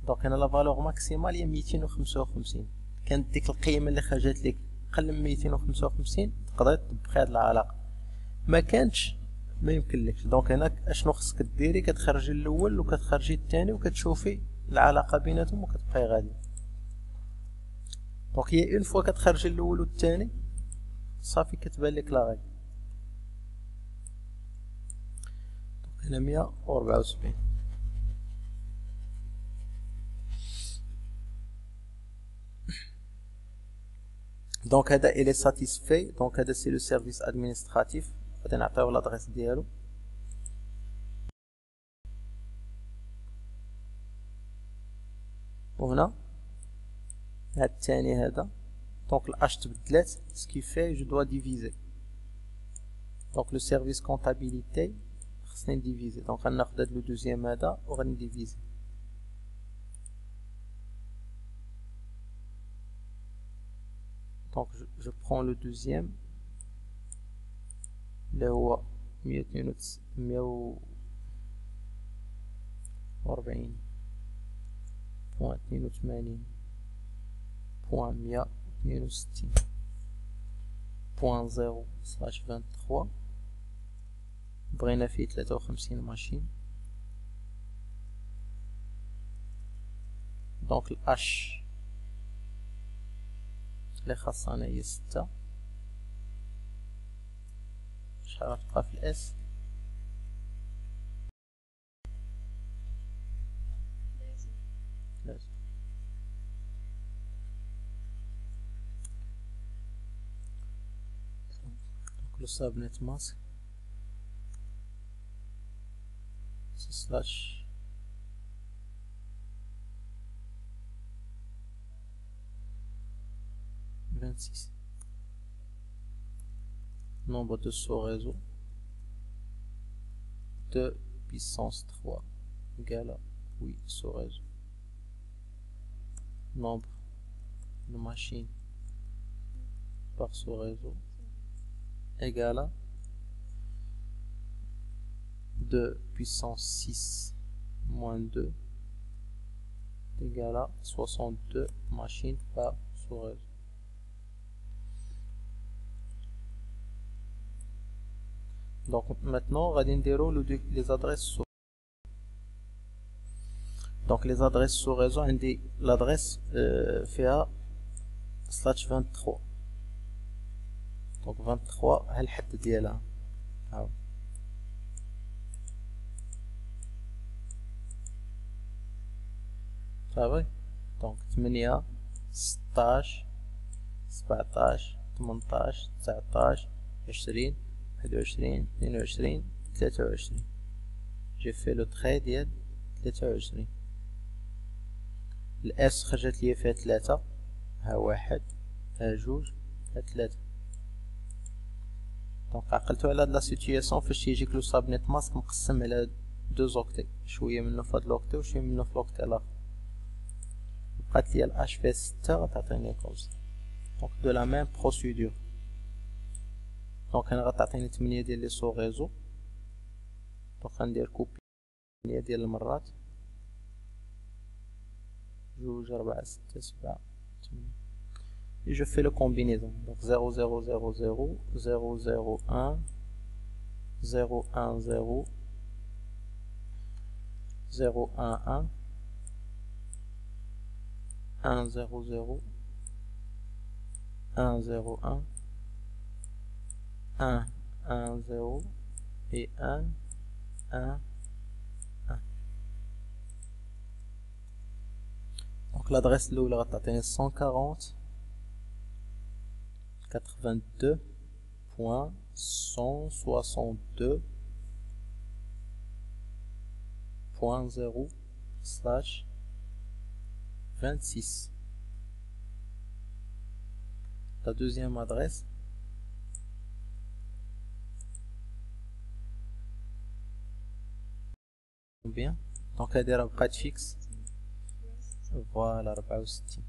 دونك هنا لا فالور ماكسيمال هي 255. كانت ديك القيمه اللي خرجت لك قل من 255 تقدري تطبقي هاد العلاقه. ما كانتش ما يمكنلكش. دونك هنا اشنو خصك ديري؟ كتخرجي الاول وكتخرجي الثاني وكتشوفي العلاقه بيناتهم وكتبقاي غادي. دونك هي اون فوا كتخرجي الاول والثاني صافي كتبان لك لا غادي. دونك هنا 174. دونك هذا il est satisfait. دونك هذا سي لو سيرفيس ادمينستراتيف. غادي نعطيوه لادريس ديالو. وهنا هاد الثاني هذا دونك الاش تبدلات سكي في جو دوا ديفيزي. دونك لو سيرفيس كونطابيليتي خصني نديفيزي. دونك غناخد هاد لو دوزيام هذا وغنديفيزي. دونك جو برون لو دوزيام اللي هو 142.162.163. بغينا فيه 53 ماشين. دونك الاش اللي خاصنا هي 6. شحال غتبقى في الاس؟ لازم. دونك لو سابنيت ماسك سلاش nombre de sous-réseaux de puissance 3 égale à 8 sous-réseaux. Nombre de machines par sous-réseau égale à 2 puissance 6 moins 2 égale à 62 machines par sous-réseau. Donc maintenant on va dire les adresses sous. Donc les adresses sous réseau عندي l'adresse فيها /23. donc 23 ها الحد ديالها هاو. صافي. دونك 8 16 17 18 19 20 21 22 23. j'ai fait le trait ديال 23. الاس خرجت لي فيها 3 ها 1 ها 2 ها 3. دونك عقلتو على هاد لا سيتوياسيون فاش يجيك لو سابنيت ماسك مقسم على 2 زوكتي، شويه منه في هاد لوكتي وشويه منه في لوكتي الاخر. بقات لي الاش في 6 غتعطيني كوز. دونك دو لا ميم بروسيدور. دونك هنا غتعطيني 8 ديال لي سو ريزو. دونك غندير كوبي 8 ديال المرات 2 4 6 7 8. et je fais le combinaison. Donc 0 0 0 0 0 0 1 0 1 0 0 1 1 1 0 0 1 0 1 1 1 0 et 1 1 1. donc l'adresse الأولى غتعطيني 140 82.162.0/26. la deuxième adresse combien donc هادي راه بقات فيكس. فوالا 64.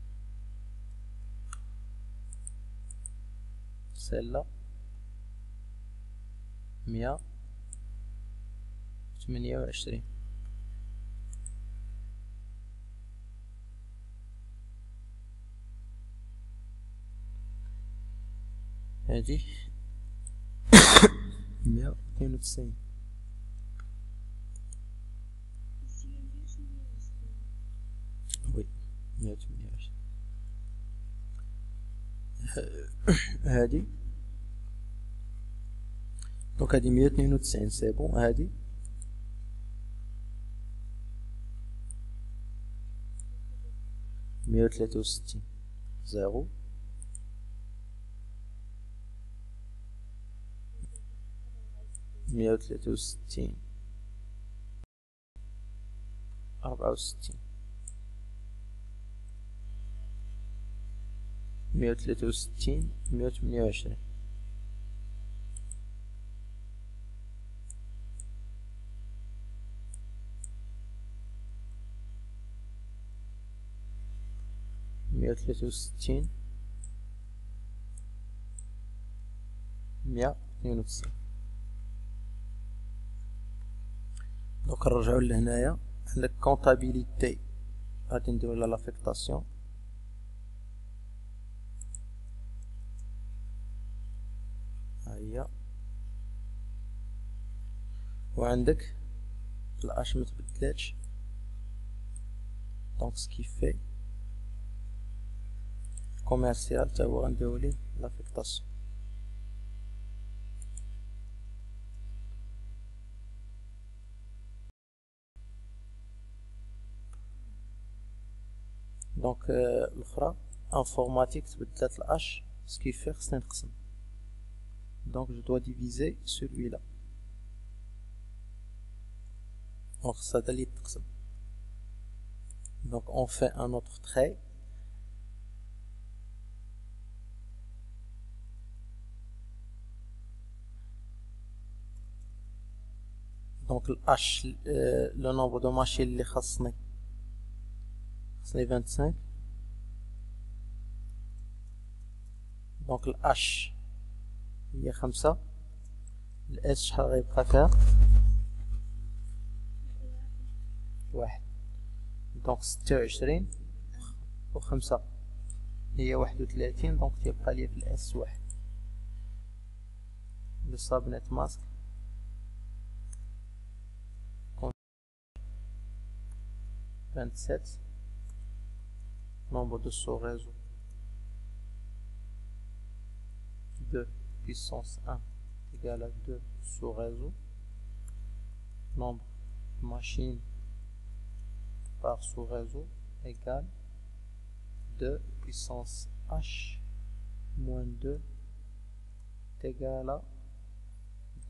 celle-là 128. هادي 192. oui 128. هادي دونك هادي 192 سي بون. هادي 163 0 163 64 163 128 163 192. دونك نرجعو لهنايا عندك كونطابيليتي غادي نديرو لها لافيكتاسيون ها هي وعندك الاش متبدلاتش دونك سكي في كوميرسيال تا هو غنديرو ليه لافيكتاسيون دونك الاخرى انفورماتيك تبدلات الاش سكي في خصني نقسم donc je dois diviser celui-là donc ça doit être donc on fait un autre trait donc le H le nombre de machines اللي خاصني 25 donc le H هي 5 ال S شحال غيبقى فيها 1 دونك 26 و 5 هي 31 دونك تيبقى لي في ال S 1 le subnet mask 27 nombre de sous-réseaux 2 puissance 1 égale à 2 sous-réseaux nombre de machines par sous-réseau égale 2 puissance h moins 2 est égal à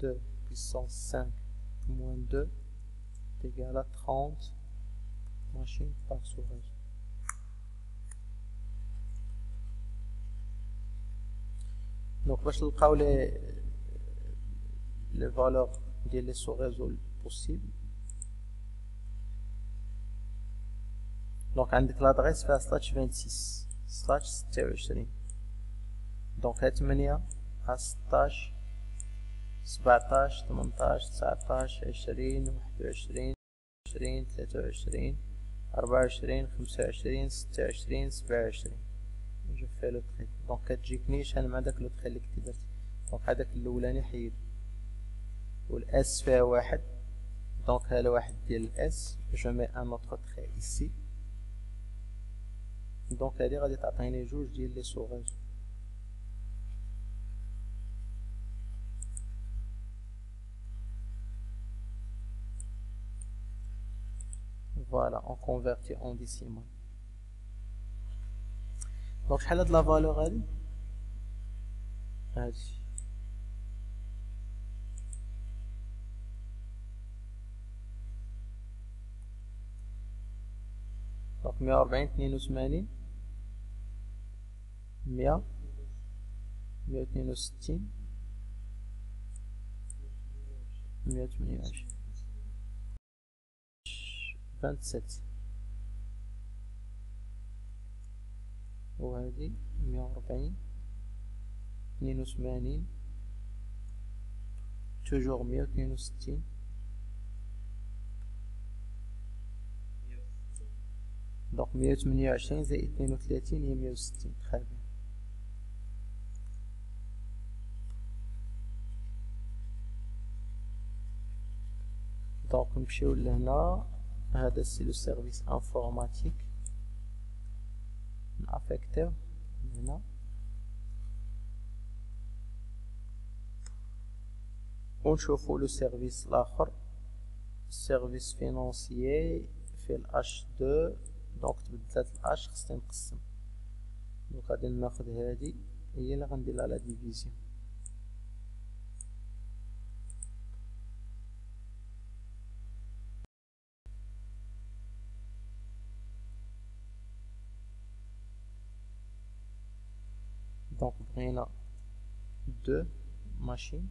2 puissance 5 moins 2 est égal à 30 machines par sous-réseau. Donc باش نلقاو les valeurs ديال les sous-réseaux possibles. Donc عندك l'adresse فيها /26 /26 donc هي 8 على 16 17 18 19 20 21 20 23 24 25 26 27 جو في لو تري دونك كتجيكني شحال مع داك لو تري اللي كنتي درتي دونك هذاك الاولاني حيدو والاس فيها واحد دونك ها الواحد ديال الاس جو مي ان اوتر تري ايسي دونك هادي غادي تعطيني جوج ديال لي سوغيز voilà on convertit en décimal donc شحال هاد لا فالور هادي هادي دونك 140 82 100 162 128 27 وهذه 140 82 توجور 162 دونك 128 زائد 32 هي 160 très bien دونك نمشيو لهنا هذا سي لو سيرفيس انفورماتيك نافيكتيو هنا ونشوفو لو سيرفيس الاخر السيرفيس فينانسيي في الاش 2 دونك تبدلات الاش خصني نقسم دونك غادي ناخد هادي هي اللي غندير لها لا ديفيزيون Donc بغينا 2 machines.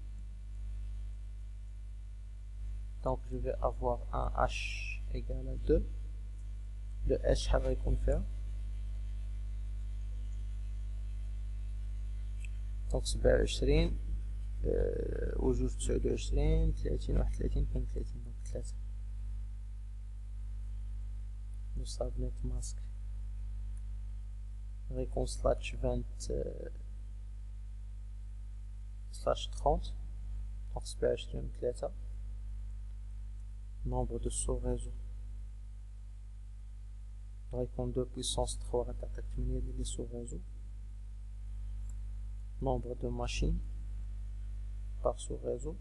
Donc je vais avoir un H égale à 2. Le H شحال غيكون فيها؟ دونك 27 وجوج 29 30 31 32 دونك 3. لو سابنيت ماسك غيكون سلاش 20 سلاش 30 دونك 27 و 3. nombre de sous-réseaux غيكون 2 puissance 3 غتعطيك 8 ديال لي sous-réseaux. nombre de machines par sous-réseau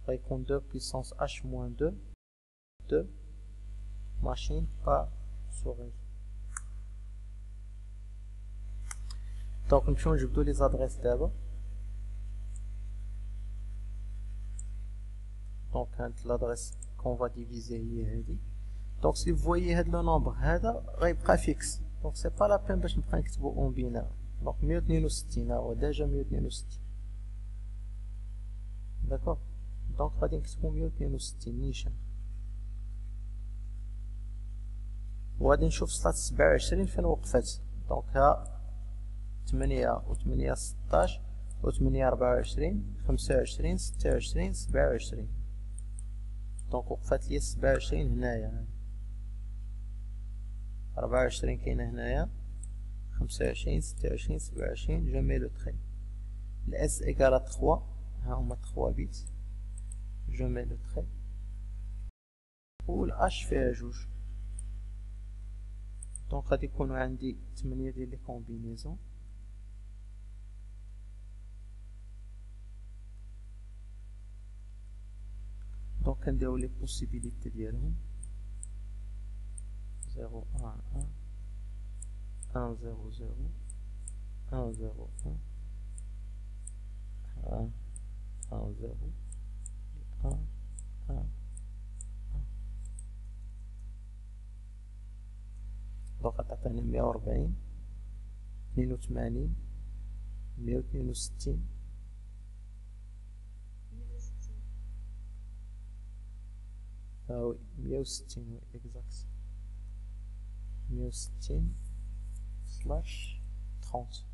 غيكون 2 puissance h moins 2 machines par sous-réseau. دونك نمشيو نجبدو لي زادريس دابا. دونك هاد لادريس كون فا ديفيزي هي هادي. دونك سي فويي هاد لو نومبر هذا غيبقى فيكس، دونك سي با لا بين باش نبقى نكتبو اون بينار. دونك 162 ها هو ديجا 162. داكوغ، دونك غادي نكتبو 162 نيشان، وغادي نشوف سطات 27 فين وقفات. دونك ها 8 و 8 16 و 8 24 25 26 27. دونك وقفات لي 27 هنايا، 24 كاينه هنايا، 25 26 27. جو مي لو تري. الاس ايكال 3، ها هما 3 بيت. جو مي لو تري و الاش فيها جوج. دونك غادي يكونو عندي 8 ديال لي كومبينيزون. دونك كنديرو لي بوسيبيليتي ديالهم 0 1 1 1 0 0 1 0 1 1 1 0 1 1. دونك غتعطينا 140 82 162 وي 160 وي اكزاكت 160 سلاش 30.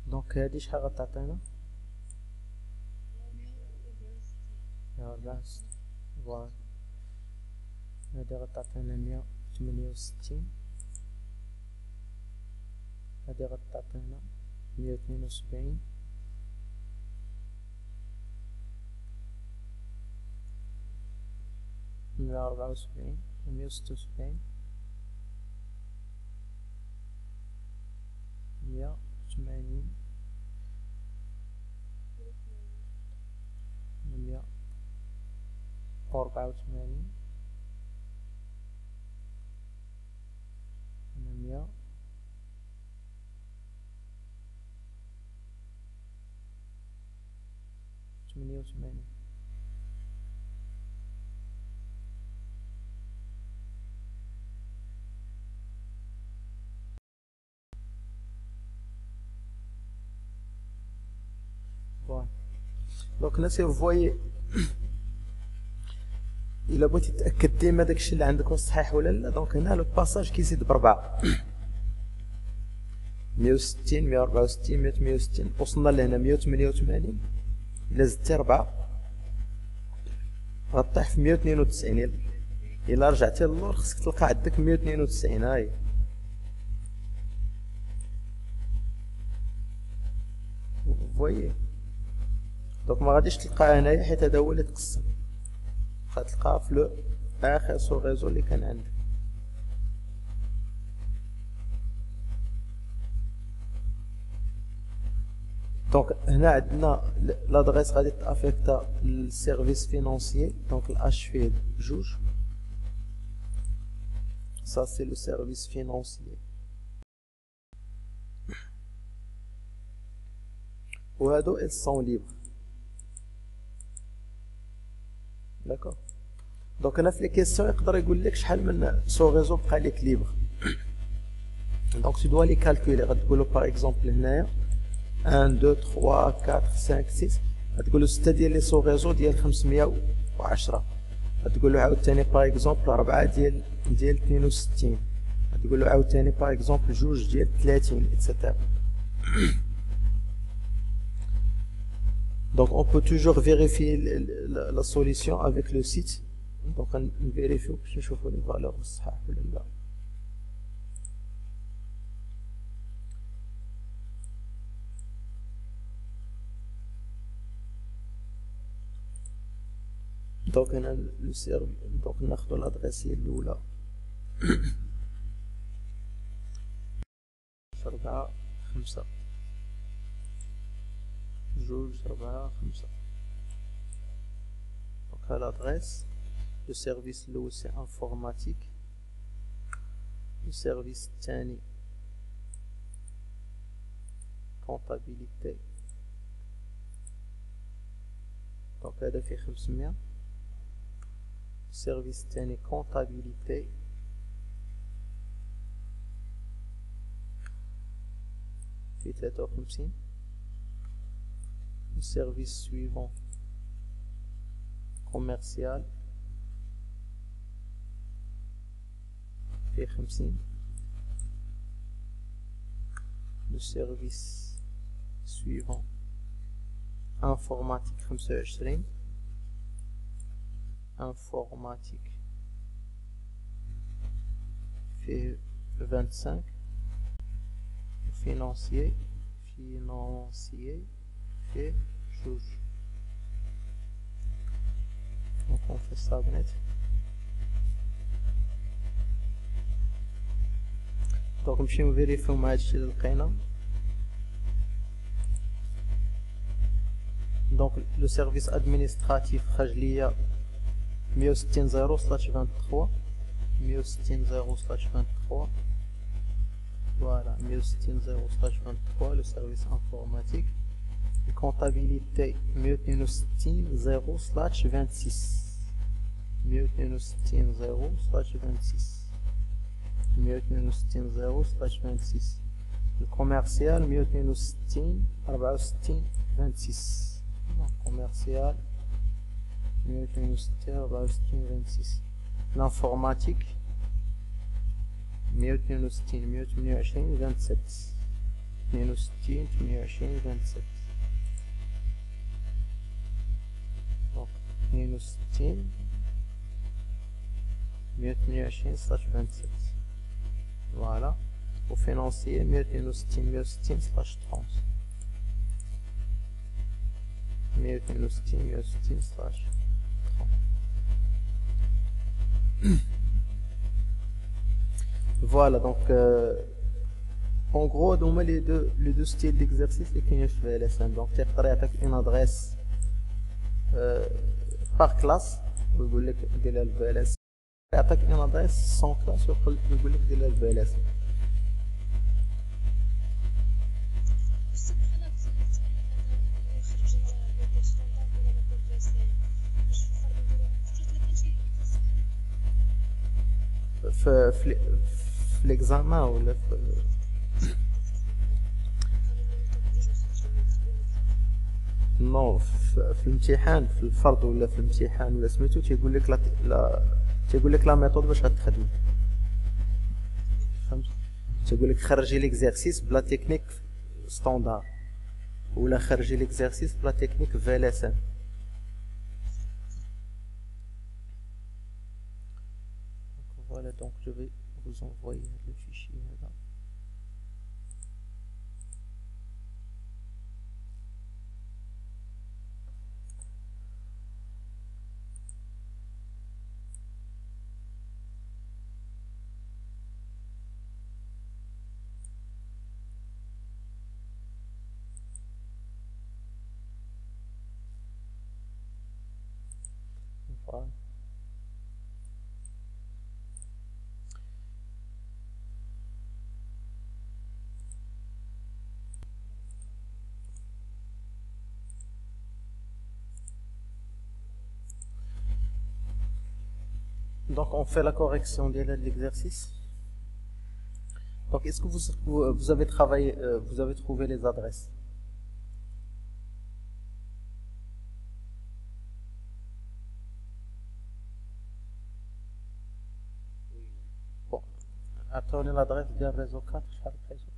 دونك هادي شحال غتعطينا؟ 164. فوالا هادي غتعطينا 168. هادي غتعطينا 172. مية أربعة وسبعين ومية وستة وسبعين 180 184 188. دونك نسير فوي الا بغيتي تاكد ديما داكشي اللي عندك واش صحيح ولا لا. دونك هنا لو باساج كيزيد بربعة 160 164 168 وصلنا لهنا 188. الا زدتي 4 غطيح في 192. الا رجعتي للور خصك تلقى عندك 192. هاي فوي. دونك ما غاديش تلقاها هنايا حيت هذا هو اللي تقسم، غتلقاها في لو اخر سو ريزو اللي كان عندك. دونك هنا عندنا لادريس غادي تافيكتا السيرفيس فينانسيي. دونك الاش فيه جوج، ça c'est le service financier. وهادو ils sont libres. داكوغ. دونك هنا في لي كيسيون يقدر يقول لك شحال من سو ريزو بقى ليك ليبر. دونك tu dois les calculer. غتقولوا باغ اكزومبل هنايا 1 2 3 4 5 6، غتقولوا 6 ديال لي سو ريزو ديال 510. غتقولوا عاوتاني باغ اكزومبل 4 ديال 62. غتقولوا عاوتاني باغ اكزومبل 2 ديال 30 اكسيتيرا. Donc on peut toujours vérifier la solution avec le site. Donc on vérifie باش نشوفوا les valeurs صحاح ولا لا. دونك هنا لو سيرف، دونك ناخذ الادريس الاولى 4 5 2 4 5. دونك ها l'adresse. Le service الاول سي informatique. Le service الثاني comptabilité. دونك هذا فيه 500. السيرفيس الثاني comptabilité في 53. Le service suivant commercial في 50. Le service suivant informatique 25. informatique fait 25. Financier fait juge. Donc on fait ça net. Donc نمشيو نفيريفيو مع هادشي اللي لقينا. دونك لو سيرفيس ادمينستراتيف خرج ليا 160/23. 160/23. Voilà, 160/23, le service informatique. La comptabilité 162/26. 162/26. 162/26. Le commercial 162/64/26. Commercial 162/64/26. L'informatique 162/128/27. 162/128/27. Donc 162/128/27. Voilà. Au financier 162/160/30. 162/160/30. Voilà, donc en gros هما les deux styles d'exercice اللي كاينين في VLSM. donc تقدر يعطيك une adresse par classe ويقول لك دير لها VLSM، يعطيك une adresse sans classe ويقول لك دير لها VLSM. في l'examen ولا نو في الامتحان، في الفرض ولا في الامتحان ولا سميتو تيقول لك لا ميثود باش غتخدم. فهمت؟ تيقول لك خرجي ليكزارسيس بلا تكنيك ستاندار ولا خرجي ليكزارسيس بلا تكنيك VLSM. Voilà, donc je vais vous envoyer le fichier là. Voilà. Donc on fait la correction de l'exercice. Donc est-ce que vous avez travaillé, vous avez trouvé les adresses? Bon, attendez l'adresse du réseau 4, شحال بقيتو؟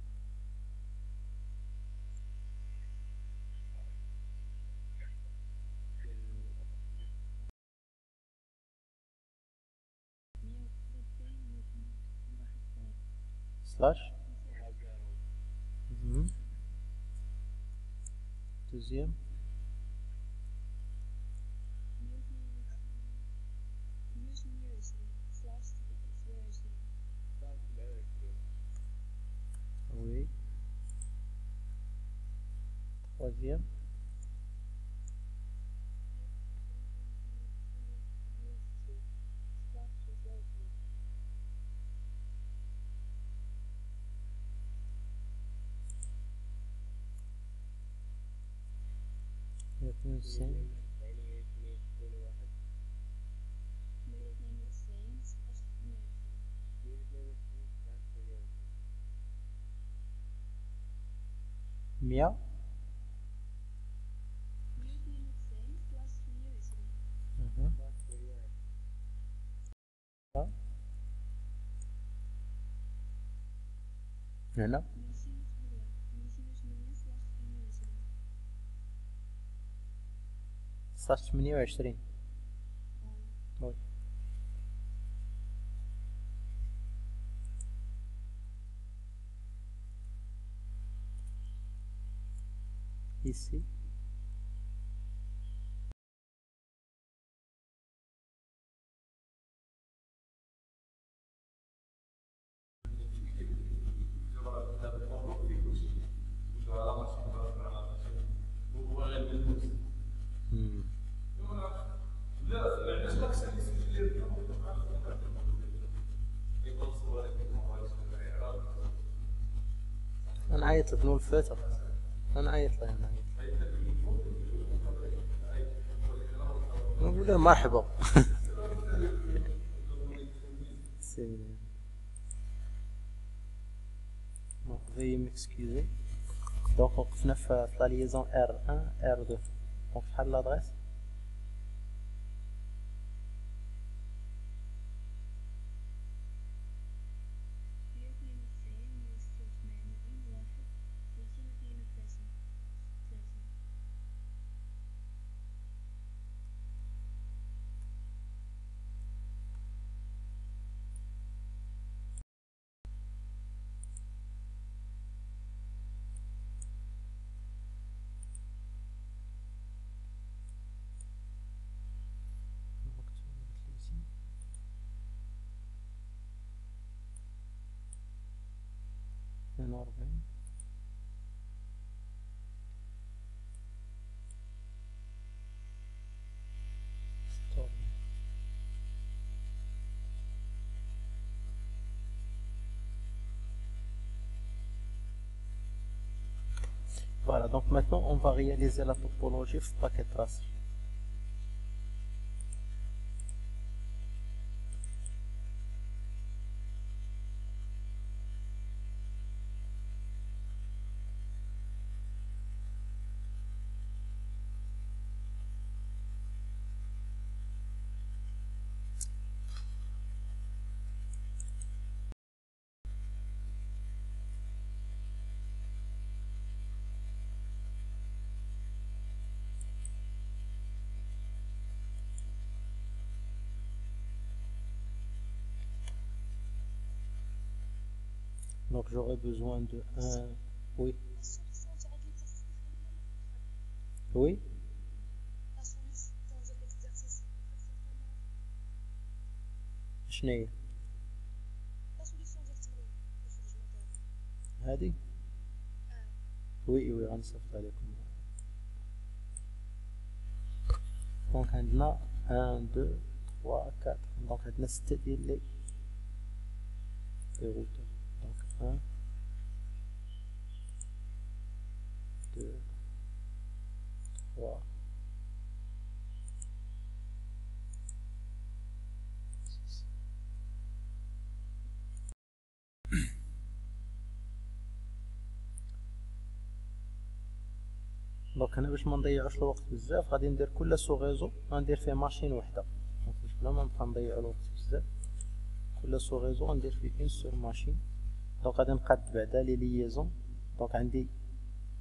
slash. Mhm. Deuxième. Oui. Troisième. Deuxième. Mia. Mhm. Ah. هنا 28. Oui. Ici. Hmm. نعيط لك نول الفاتر. نعيط له نعيط. نقول له مرحبا. Donc veuillez m'excuser. Donc وقفنا في la liaison R1 R2. Donc شحال l'adresse? Voilà, donc maintenant on va réaliser la topologie de paquet trace. Donc j'aurai besoin de un... Oui. Oui. شنو هي؟ هذه؟ وي غنصيفط عليكم. دونك عندنا 1 2 3 4. دونك عندنا 6 ديال لي روتور. دونك 1 2 3 6 دونك هنا باش ما نضيعوش الوقت بزاف غادي ندير كل سو ريزو غندير فيه ماشين وحده، دونك باش بلا ما نبقى نضيع الوقت بزاف كل سو ريزو غندير فيه اون سور ماشين. دونك غادي نقاد بعدا لي ليزون. دونك عندي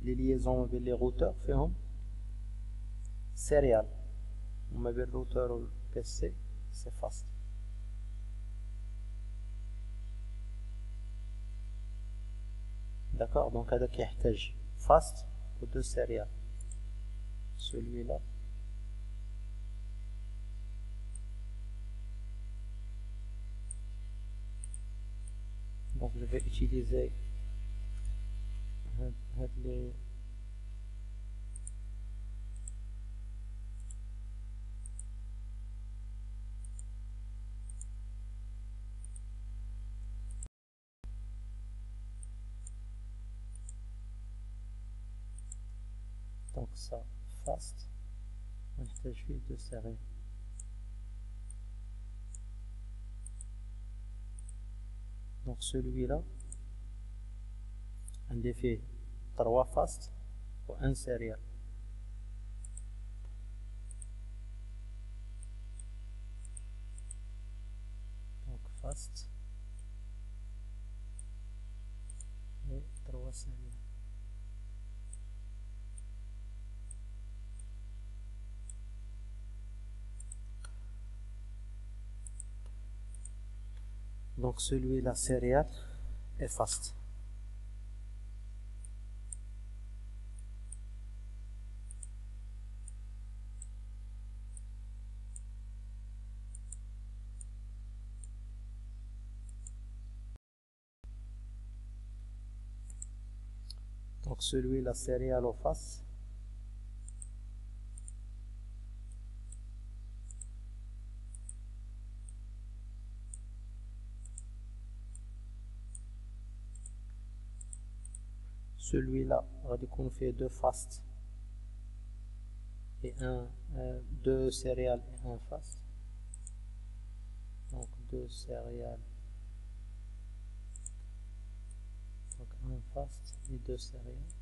لي ليزون ما بين لي روتور فيهم سيريال، وما بين الروتور و البي سي سي فاست. داكوغ دونك هذا كيحتاج فاست و دو سيريال. celui là donc je vais utiliser les donc ça fast ونحتاج فيه دو سيريال. donc celui là عندي فيه 3 fast و 1 سيريال. donc fast et 3 سيريال. donc celui-là céréales et fast. donc celui-là céréales au fast. celui-là غادي يكون فيه 2 fast et 2 céréales et 1 fast. donc 2 céréales, donc 1 fast et 2 céréales.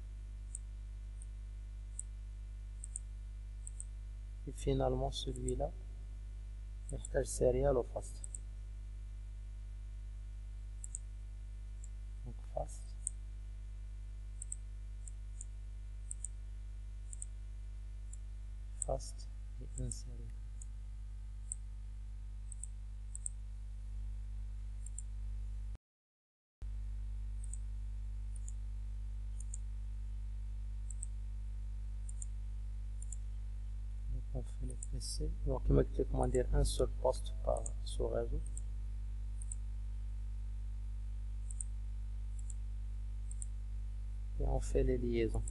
et finalement celui-là يحتاج céréales au fast. donc fast fast et 1 céréale. on fait les PC. donc il m'a dit comment dire un seul poste par sous réseau. et on fait les liaisons.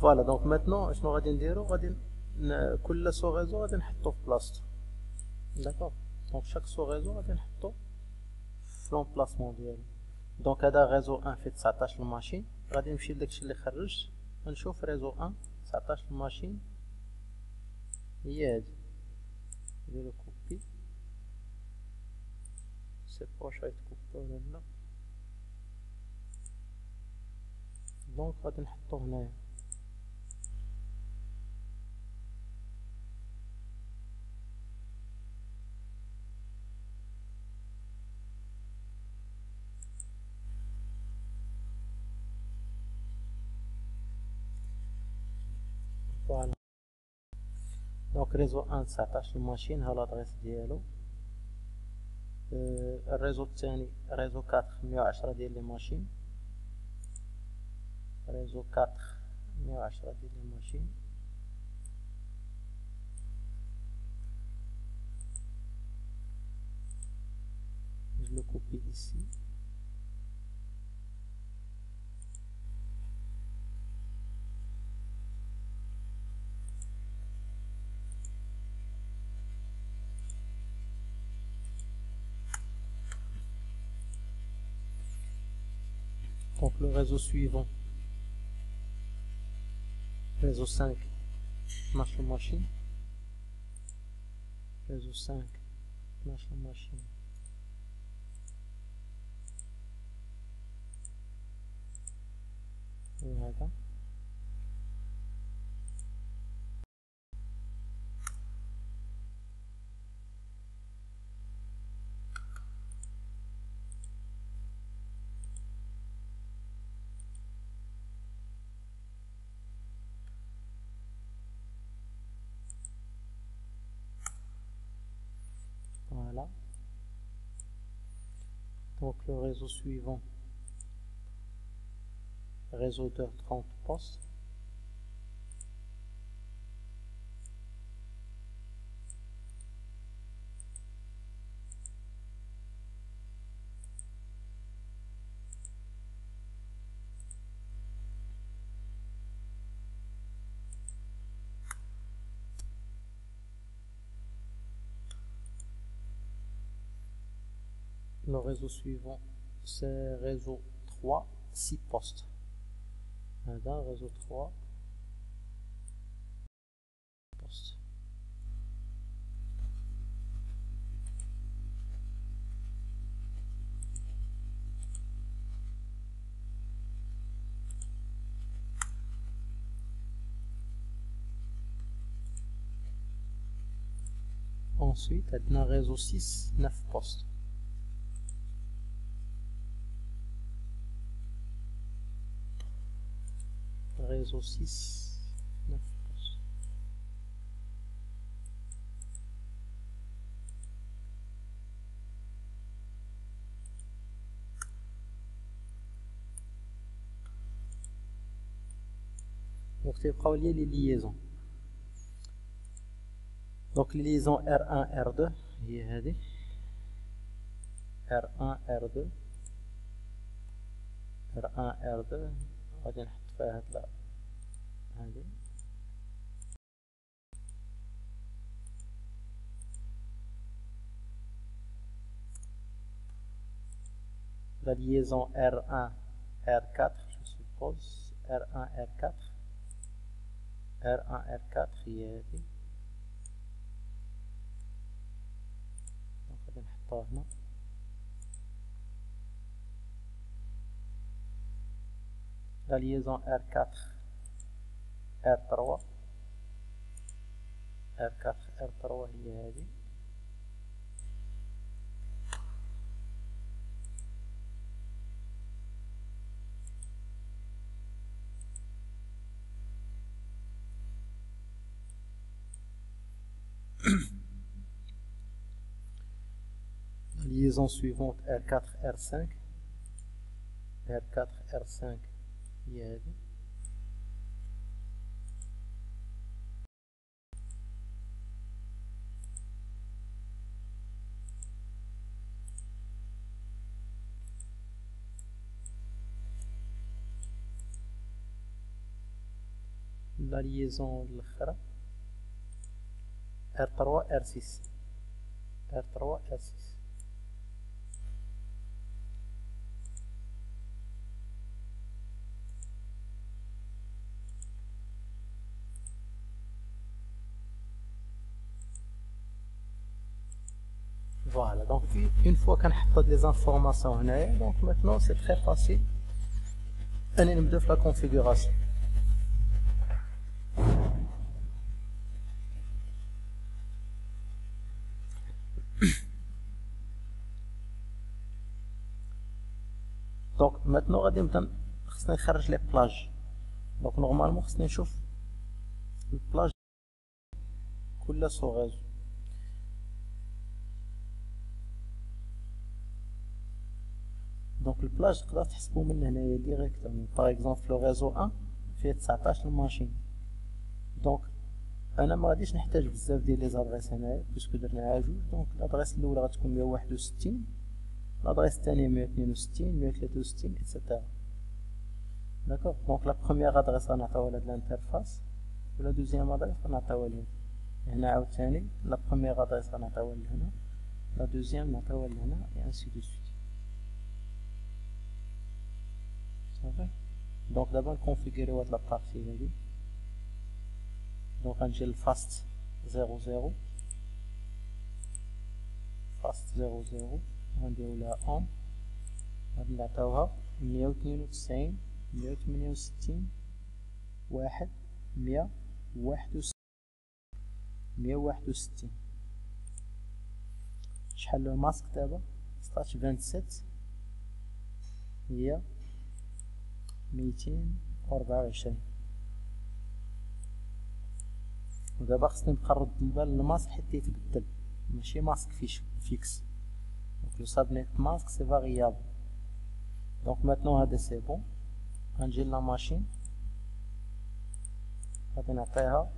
Voilà, donc maintenant شنو غادي نديرو غادي كل سو ريزو غادي نحطو في بلاصتو. داكوغ دونك شاك سو ريزو غادي نحطو في لومبلاسمون ديالو. دونك هذا ريزو 1 فيه 19 الماشين، غادي نمشي لداكشي اللي خرجت نشوف ريزو 1 19 الماشين هي هادي، نديرو كوبي سي با واش غيتكوبا ولا لا. دونك غادي نحطو هنايا. Voilà. دونك ريزو 1 19 الماشين ها لادريس ديالو. الريزو الثاني ريزو 4 110 ديال لي ماشين، ريزو 4 110 ديال لي ماشين. Je le copie ici. Donc le réseau suivant, réseau 5, marche machine, réseau 5, marche machine. Voilà. Voilà. Donc le réseau suivant, réseau de 30 postes. Le réseau suivant, c'est réseau 3, 6 postes. Voilà, réseau 3 postes. Ensuite, عندنا réseau 6, 9 postes. Réseau 6, 9 postes. Donc تيبقاو لي لي liaisons. Donc les liaisons R1 R2 هي هذه R1 R2 R1 R2 غادي نحط فيها هاد هذه. La liaison R1 R4 je suppose R1 R4 R1 R4 هي هذه. غادي نحطوها هنا. La liaison R4 R3 R4 R3 هي هذه. La liaison suivante R4 R5 R4 R5 هي هذه. La liaison الأخرى R3 R6 R3 R6. Voilà, donc une fois qu'on a les informations, donc maintenant c'est très facile. On va faire la configuration. Donc maintenant غادي نبدا خصنا نخرج لي بلاج. donc normalement خصنا نشوف البلاج كل سو ريزو. دونك البلاج تقدر تحسبو من هنايا ديريكتومون. باغ اكزومبل لو ريزو 1 فيه 19 ماشين، دونك انا ما غاديش نحتاج بزاف ديال لي زادريس هنايا باسكو درناها جوج. دونك الادريس الاولى غتكون 161، الادريس الثانيه 162 163 اكسيتيرا. داكوغ. دونك لا بروميير ادريس غنعطيوها لهاد الانترفاس، ولا دوزيام ادريس غنعطيوها لهنا. هنا عاوتاني لا بروميير ادريس غنعطيوها لهنا، لا دوزيام نعطيوها لهنا، اي انسي دو سويت. صافي. دونك دابا نكونفيغوريو هاد لابارتي هادي. دونك غنجي للفاست 00 فاست 00 غنديرو لها اون، غادي نعطيوها 192 168 1 161. شحال لو ماسك دابا؟ ستاش 27 هي 224. ودابا خصني نبقى نرد البال للماسك حيت يتبدل، ماشي ماسك فيكس. دونك لو سابنيت ماسك سي فاريابل. دونك ماتنو هذا سي بون. غنجي لا ماشين، غادي نعطيها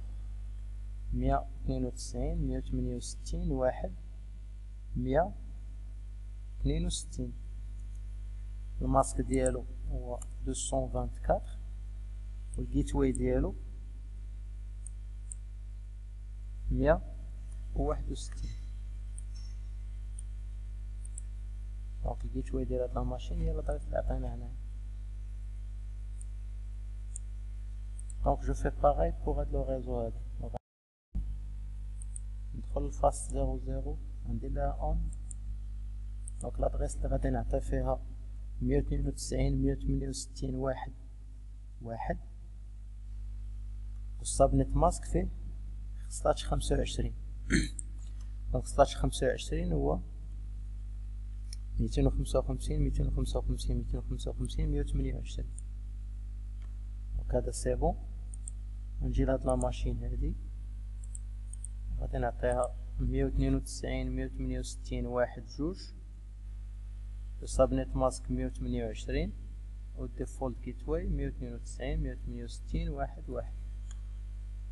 192 168 1 162. الماسك ديالو هو 224 والجيت واي ديالو 161. دونك الجيت واي ديال هاد لا ماشين هي الادريس اللي عطينا هنايا. دونك جو في باغاي بوغ هاد لو ريزو هذا. ندخل الفاست 00 ندير لها اون. دونك لادريس اللي غادي نعطي فيها 192 168 1 1. والسابنيت ماسك فيه 1525. دونك 1525 هو 255 255 255 128. دونك هذا سي بون. نجي لهاد لا ماشين هادي، غادي نعطيها 192 168 1 2. السابنيت ماسك 128 والديفولت جيت واي 192 168 1 1.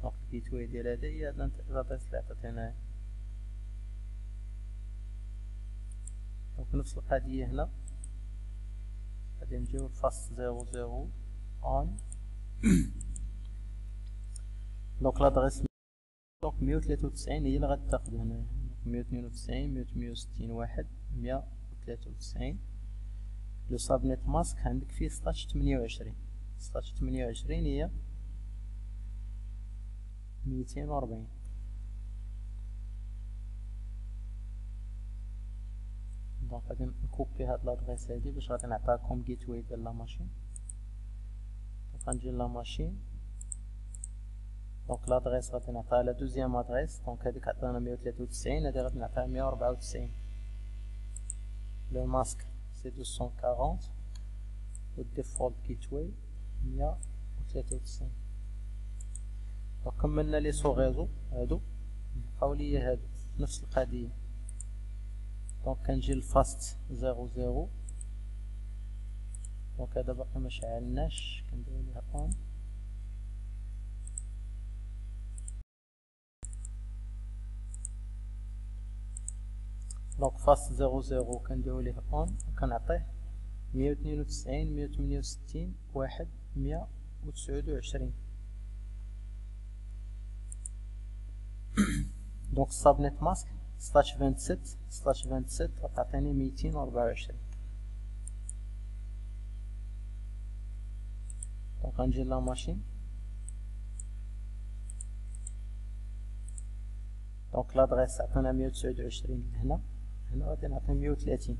دونك الجيت واي ديال هذا هي هاد الادريس اللي عطيتها هنايا. دونك نفس القضية هنا، غادي نجيو لفاست 00 اون. دونك لادريس دونك 193 هي اللي غادي تاخد هنايا. 192 168 1 193. لو سابنيت ماسك عندك فيه 1628. 1628 هي 240. دونك غادي نكوبي هاد لادريس هادي باش غادي نعطيكم جيت واي ديال لا ماشين. دونك غنجي لا ماشين. دونك لادريس غادي نعطيها لا دوزيام ادريس. دونك هاديك عطانا 193، هادي غادي نعطيها 194. لو ماسك سي 240 والديفولت جيت واي 193. دونك كملنا لي سو ريزو هادو، بقاو ليا هادو نفس القضية. دونك كنجي للفاست 00. دونك هذا باقي ما شعلناش، كنديرو ليها اون. دونك فاست 00 كنديرو ليه اون وكنعطيه 192 168 1 129. دونك السابنيت ماسك 1627 غتعطيني 224. دونك غنجي لا ماشين. دونك لادريس عطانا 129 لهنا، هنا غادي نعطي 130.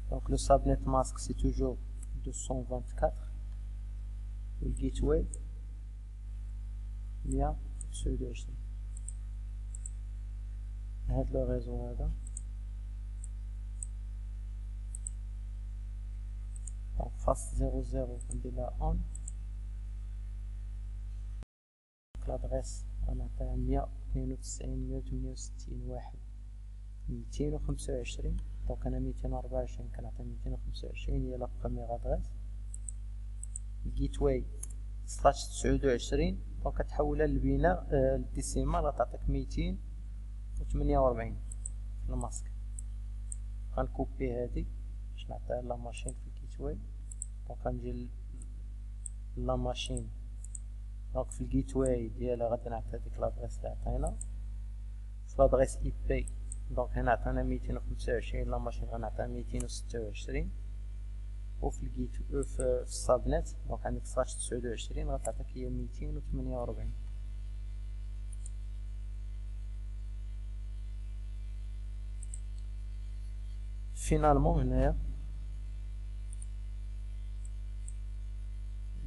دونك لو سابنيت ماسك سي توجور 224 والجيت واي 129. هاد لو ريزو هذا. دونك فاست 00 كندير لها اون. دونك لادغيس غنعطيها 192.168.1.225. دونك انا 224 كنعطي 225 هي لا بروميير ادغيس. الجيت واي سلاش 29 دونك كتحولها للبينار الديسيمال غتعطيك 248 في الماسك. غنكوبي هادي باش نعطيها لا ماشين في الجيت واي. دونك غنجي لا ماشين دونك في الجيت واي ديالها غادي نعطي هاديك لادغيس اللي عطينا في لادغيس اي بي. دونك هنا عطانا 225 لا ماشين غنعطيها 226 وفي الجيت في السابنت دونك عندك سلاش 29 غتعطيك هي 248. فينالمون هنايا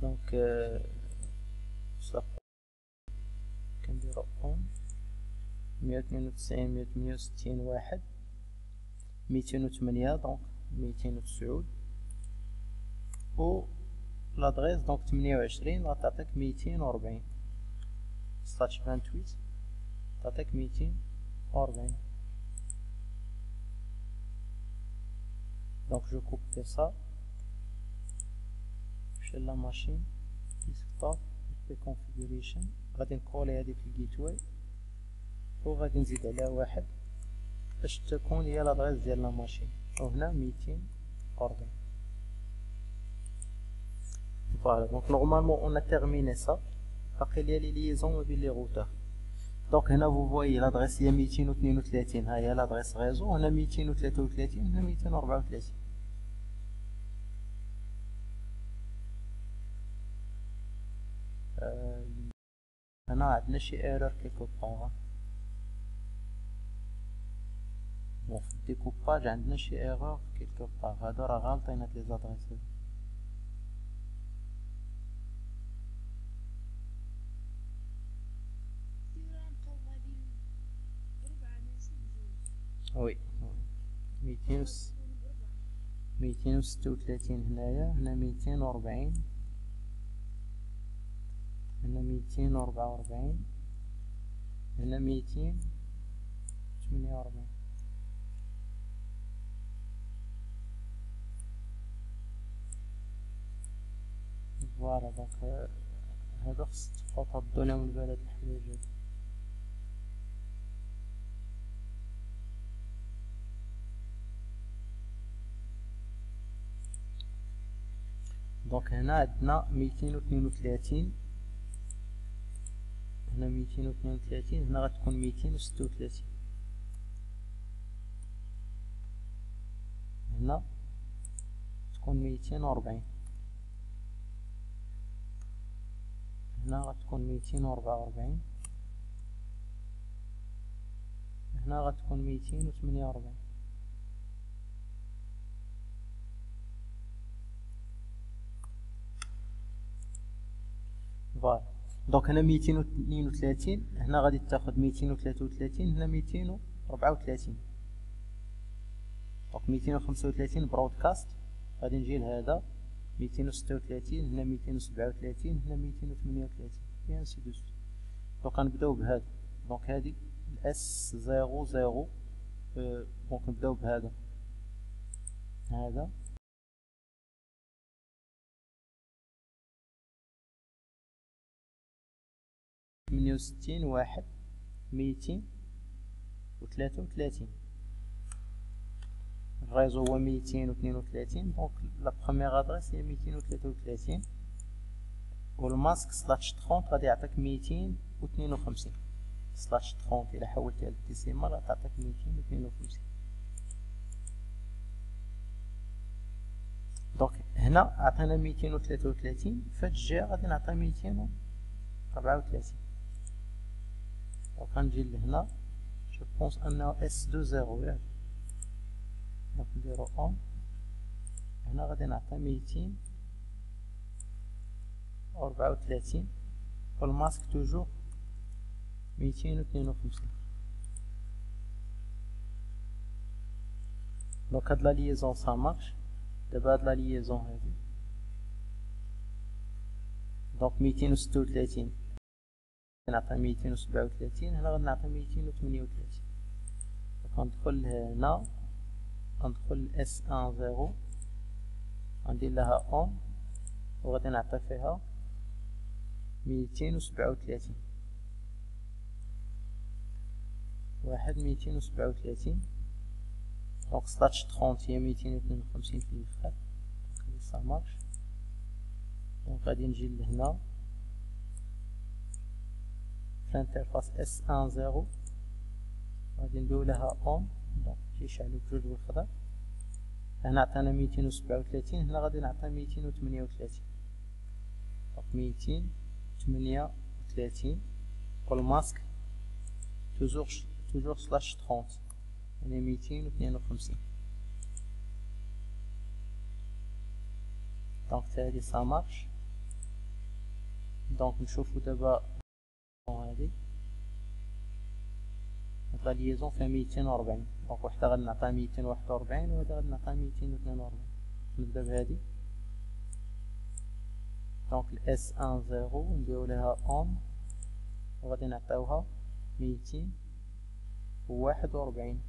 دونك كنديرو اون 192 168 واحد 208 دونك 209 و لادغيس دونك 28 غتعطيك 240 سلاش 28 تعطيك 240. دونك جو كوبي سا chez la machine desktop في configuration غادي نكولي هادي في الجيت واي وغادي نزيد عليها واحد باش تكون هي لادغيس ديال لا ماشين وهنا 240. فوالا دونك نورمالمون اون ا تيرميني سا باقي ليا لي ليزون ما بين لي روتور. دونك هنا فو فوايي لادغيس هي 232 ها هي لادغيس ريزو هنا 233 هنا 234. هنا عندنا شي ايرور كيكو باغ في الديكوباج عندنا شي ايرور كيكو باغ هادو راه غالطين هاد لي زادريس هادو. وي 236 هنايا هنا 240 هنا 244 هنا 248. فوالا دونك هذا خص تحطو لهم من بالك الحوايج هادو. دونك هنا عندنا 232 هنا 232 هنا غتكون 236 هنا تكون 240 هنا غتكون 244 هنا غتكون 248. فوالا دونك هنا 232 هنا غادي تاخد 233 هنا 234 دونك 235 برودكاست غادي نجي لهذا 236 هنا 237 هنا 238 اي انسي دو سويت. دونك غنبداو بهذا دونك هادي الاس 00 دونك نبداو بهذا هذا 68 واحد 233 الريزو هو 232 دونك لا بروميير ادريس هي 233 والماسك سلاش 30 غادي يعطيك 252 سلاش 30 الى حولتها للديسيمال غتعطيك 252. دونك هنا عطينا 233 فهاد الجهه غادي نعطي 234. دونك غنجي لهنا جو بونس انه اس 20 ياك دونك نديرو اون هنا غادي نعطي 234 والماسك توجور 252. دونك هاد لا ليزون سا مارش. دابا هاد لا ليزون هادي دونك 236 نعطي 237 هنا غادي نعطي 238. غندخل هنا غندخل S10 غندير لها اون وغادي نعطي فيها 237 237 دونك ستاتش 30 هي 252 في الاخر دونك سا مارش. دونك غادي نجي لهنا في الانترفاس S10 غادي نديرو لها اون دونك تيشعلو بجوج بالخضر. هنا عطانا 237 هنا غادي نعطي 238 دونك 238 والماسك توجور سلاش 30 يعني 252. دونك هادي سا مارش. دونك نشوفو دابا هادي لا ليزون فيها 240 دونك وحده غادي نعطيها 241 وهادا غادي نعطيها 242. نبدا بهادي دونك الاس 10 نديرو لها اون وغادي نعطيوها 241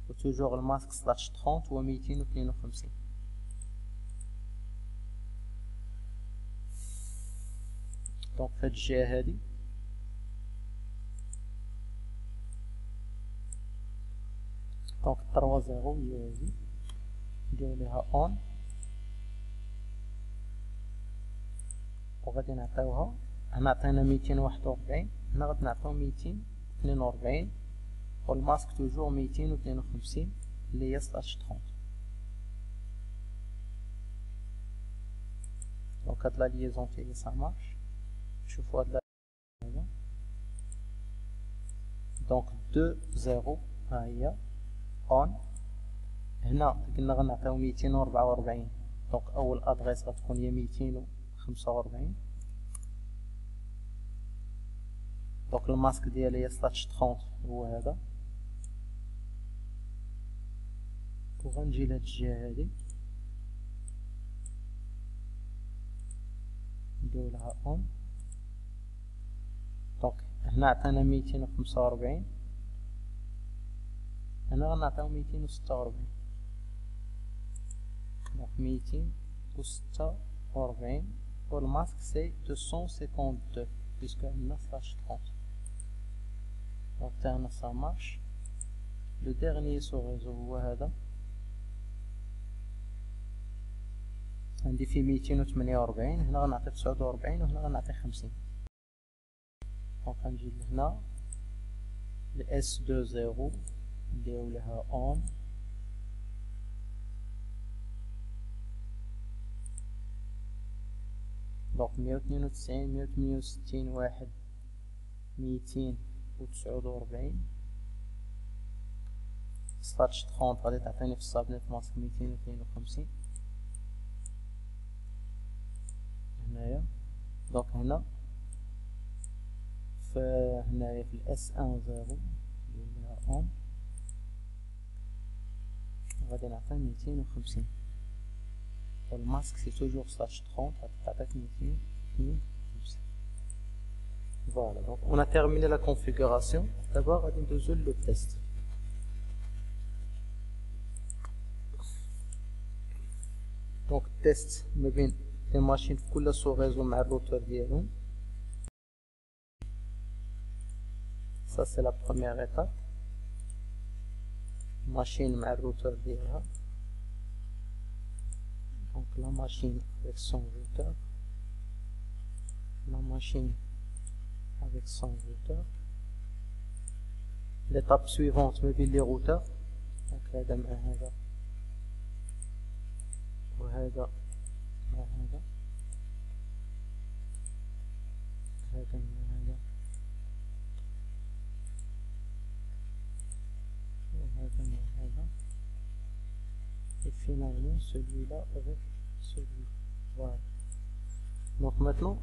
وتوجور الماسك سلاش 30 هو 252. دونك في هاد الجهة هادي دونك 3 هي هادي نديرو ليها اون وغادي نعطيوها. هنا عطينا 241 هنا غادي نعطيو 242 والماسك توجور 252 اللي هي سلاش 30. دونك هاد لا ليزون تاعي سا مارش. شوفوا هاد هذا دونك 2 ها هي اون. هنا قلنا غنعطيو 244 دونك اول ادريس غتكون هي 245 دونك الماسك ديالي هي سلاش 30 هو هذا. وغنجي لهاد الجهة هادي نديرو لها اون. دونك هنا عطانا 245 هنا غنعطيو 246 دونك 246 والماسك سي 252 بيسكو عندنا سلاش 30. دونك تاعنا سا مارش. لو ديرنيي سو ريزو هو هذا عندي فيه 248 هنا غنعطي 49 وهنا غنعطي 50. دونك غنجي لهنا ل S20 نديرو لها اون دونك 192 168 واحد 249 سلاش 30 غادي تعطيني في السابنيت ماسك 252 هنايا. دونك هنا هنايا في الاس 10 ندير لها اون غادي نعطي 250 والماسك سي توجور سلاش 30 تعطيك 252. Voilà, donc on a terminé la configuration. D'abord, on va faire le test. Donc, test, mais bien, les machines, toutes sur réseau, mais le routeur d'ILM. Ça, c'est la première étape. Machine, mais le routeur d'ILM. Donc, la machine avec son routeur. La machine avec son routeur. L'étape suivante, mais bien les routeurs. Donc, هذا مع هذا وهذا مع هذا هذا مع هذا وهذا مع هذا et finalement celui-là avec celui. Voilà. Donc maintenant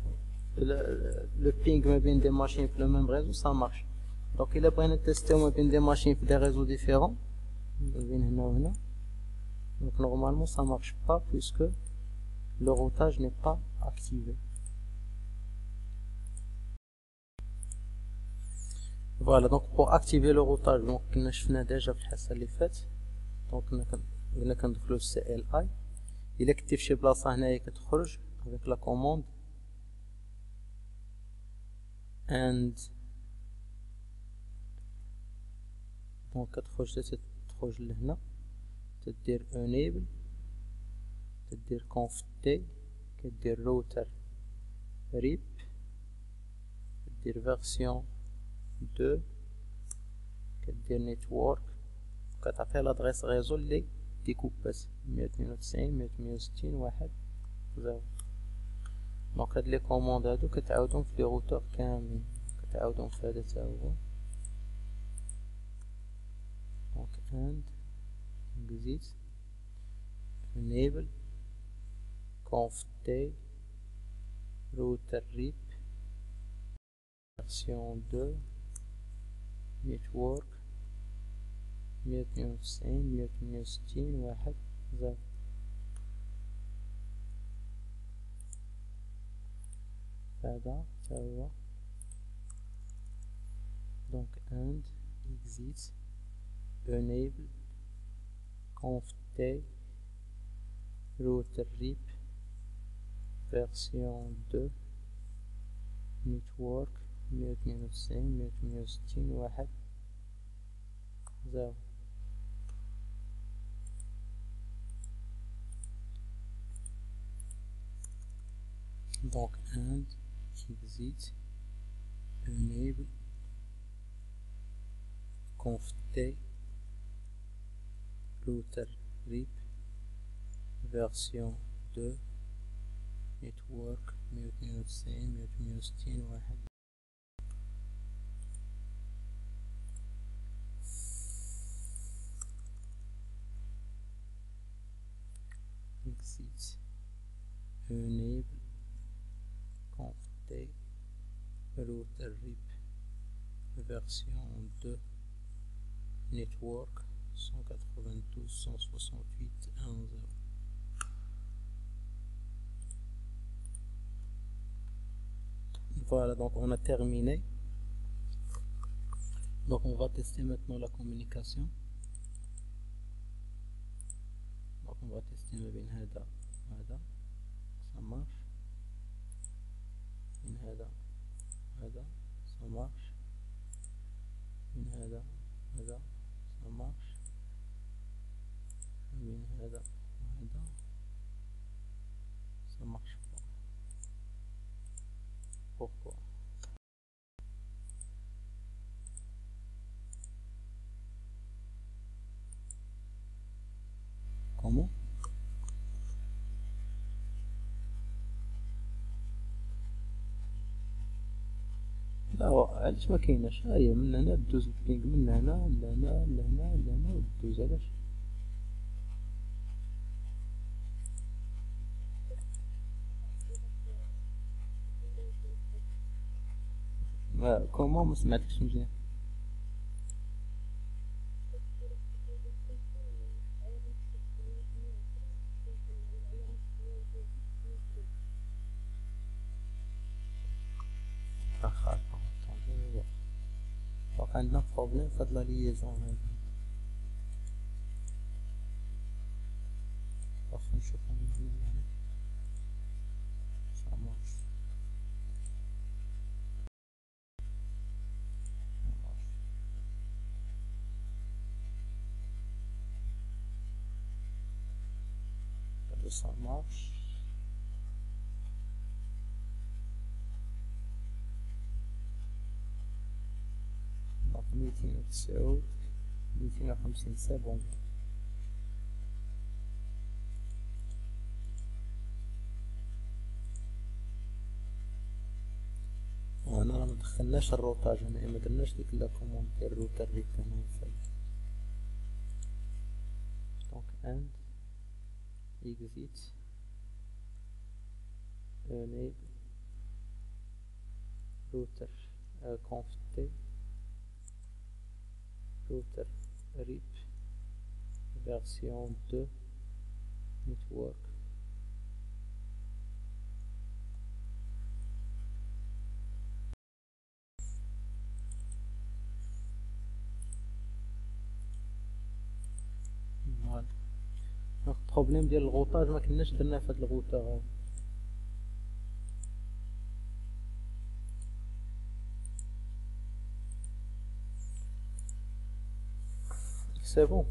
le ping ما بين des machines في le même réseau ça marche. Donc il a besoin de tester ما بين des machines في des réseaux différents. بين هنا وهنا. Donc normalement ça marche pas puisque le routage n'est pas activé. فوالا دونك بور اكتيفي لو روتاج دونك كنا شفنا ديجا في الحصه اللي فات. دونك قلنا كندخلو سي ال اي الا كنتي فشي بلاصه هنايا كتخرج افيك لا كوموند اند دونك كتخرج لهنا تدير enable تدير conf t كدير router rip كدير version 2 كدير network كتعطيه لادريس ريزو اللي ديكوباس 192.168.1.0. دونك هاد لي كوموند هادو كتعاودهم في لي روتور كاملين كتعاودهم في هذا تا هو. دونك and exit enable conf t router rip version 2 network 192.168.1.0. هذا تا هو. دونك and exit enable conf t router rip version 2 network 192.168.1.0. donc and exit enable conf t router rip version 2 network 192.168.1.1. exit enable conf t router rip version 2 network 192.168.1.0. Voilà, donc on a terminé. Donc on va tester maintenant la communication. Donc on va tester ما بين هذا وهذا ça marche. من هذا هذا ça marche. من هذا هذا ça marche. من هذا وهذا ça marche pas. Pourquoi? Comment? لا علاش ما كايناش؟ ها هي من هنا دوز البينغ من هنا لهنا لهنا لهنا ودوز. علاش؟ كومون ما سمعتكش مزيان. دونك عندنا بروبليم فهاد لا ليزون هادي. واخا نشوفو من هنا ça marche. Ça marche. Donc 290 250 c'est bon. وهنا راه مدخلناش الروتاج، هنا ما درناش ديك لا كوموند ديال الروتر اللي كان فيه. دونك and exit enable router conf t router rip version 2 network البروبليم ديال الغوطاج ما كناش درناه في هاد الغوطة هذا. سي بون.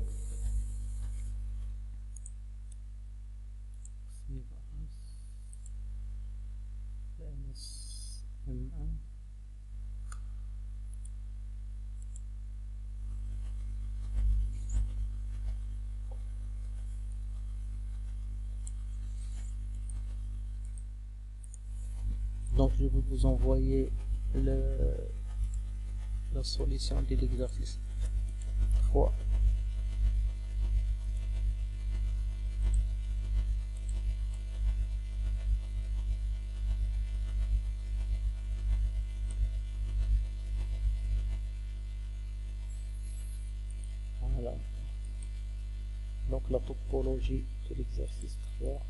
Donc je vais vous envoyer la solution de l'exercice 3. Voilà. Donc la topologie de l'exercice 3.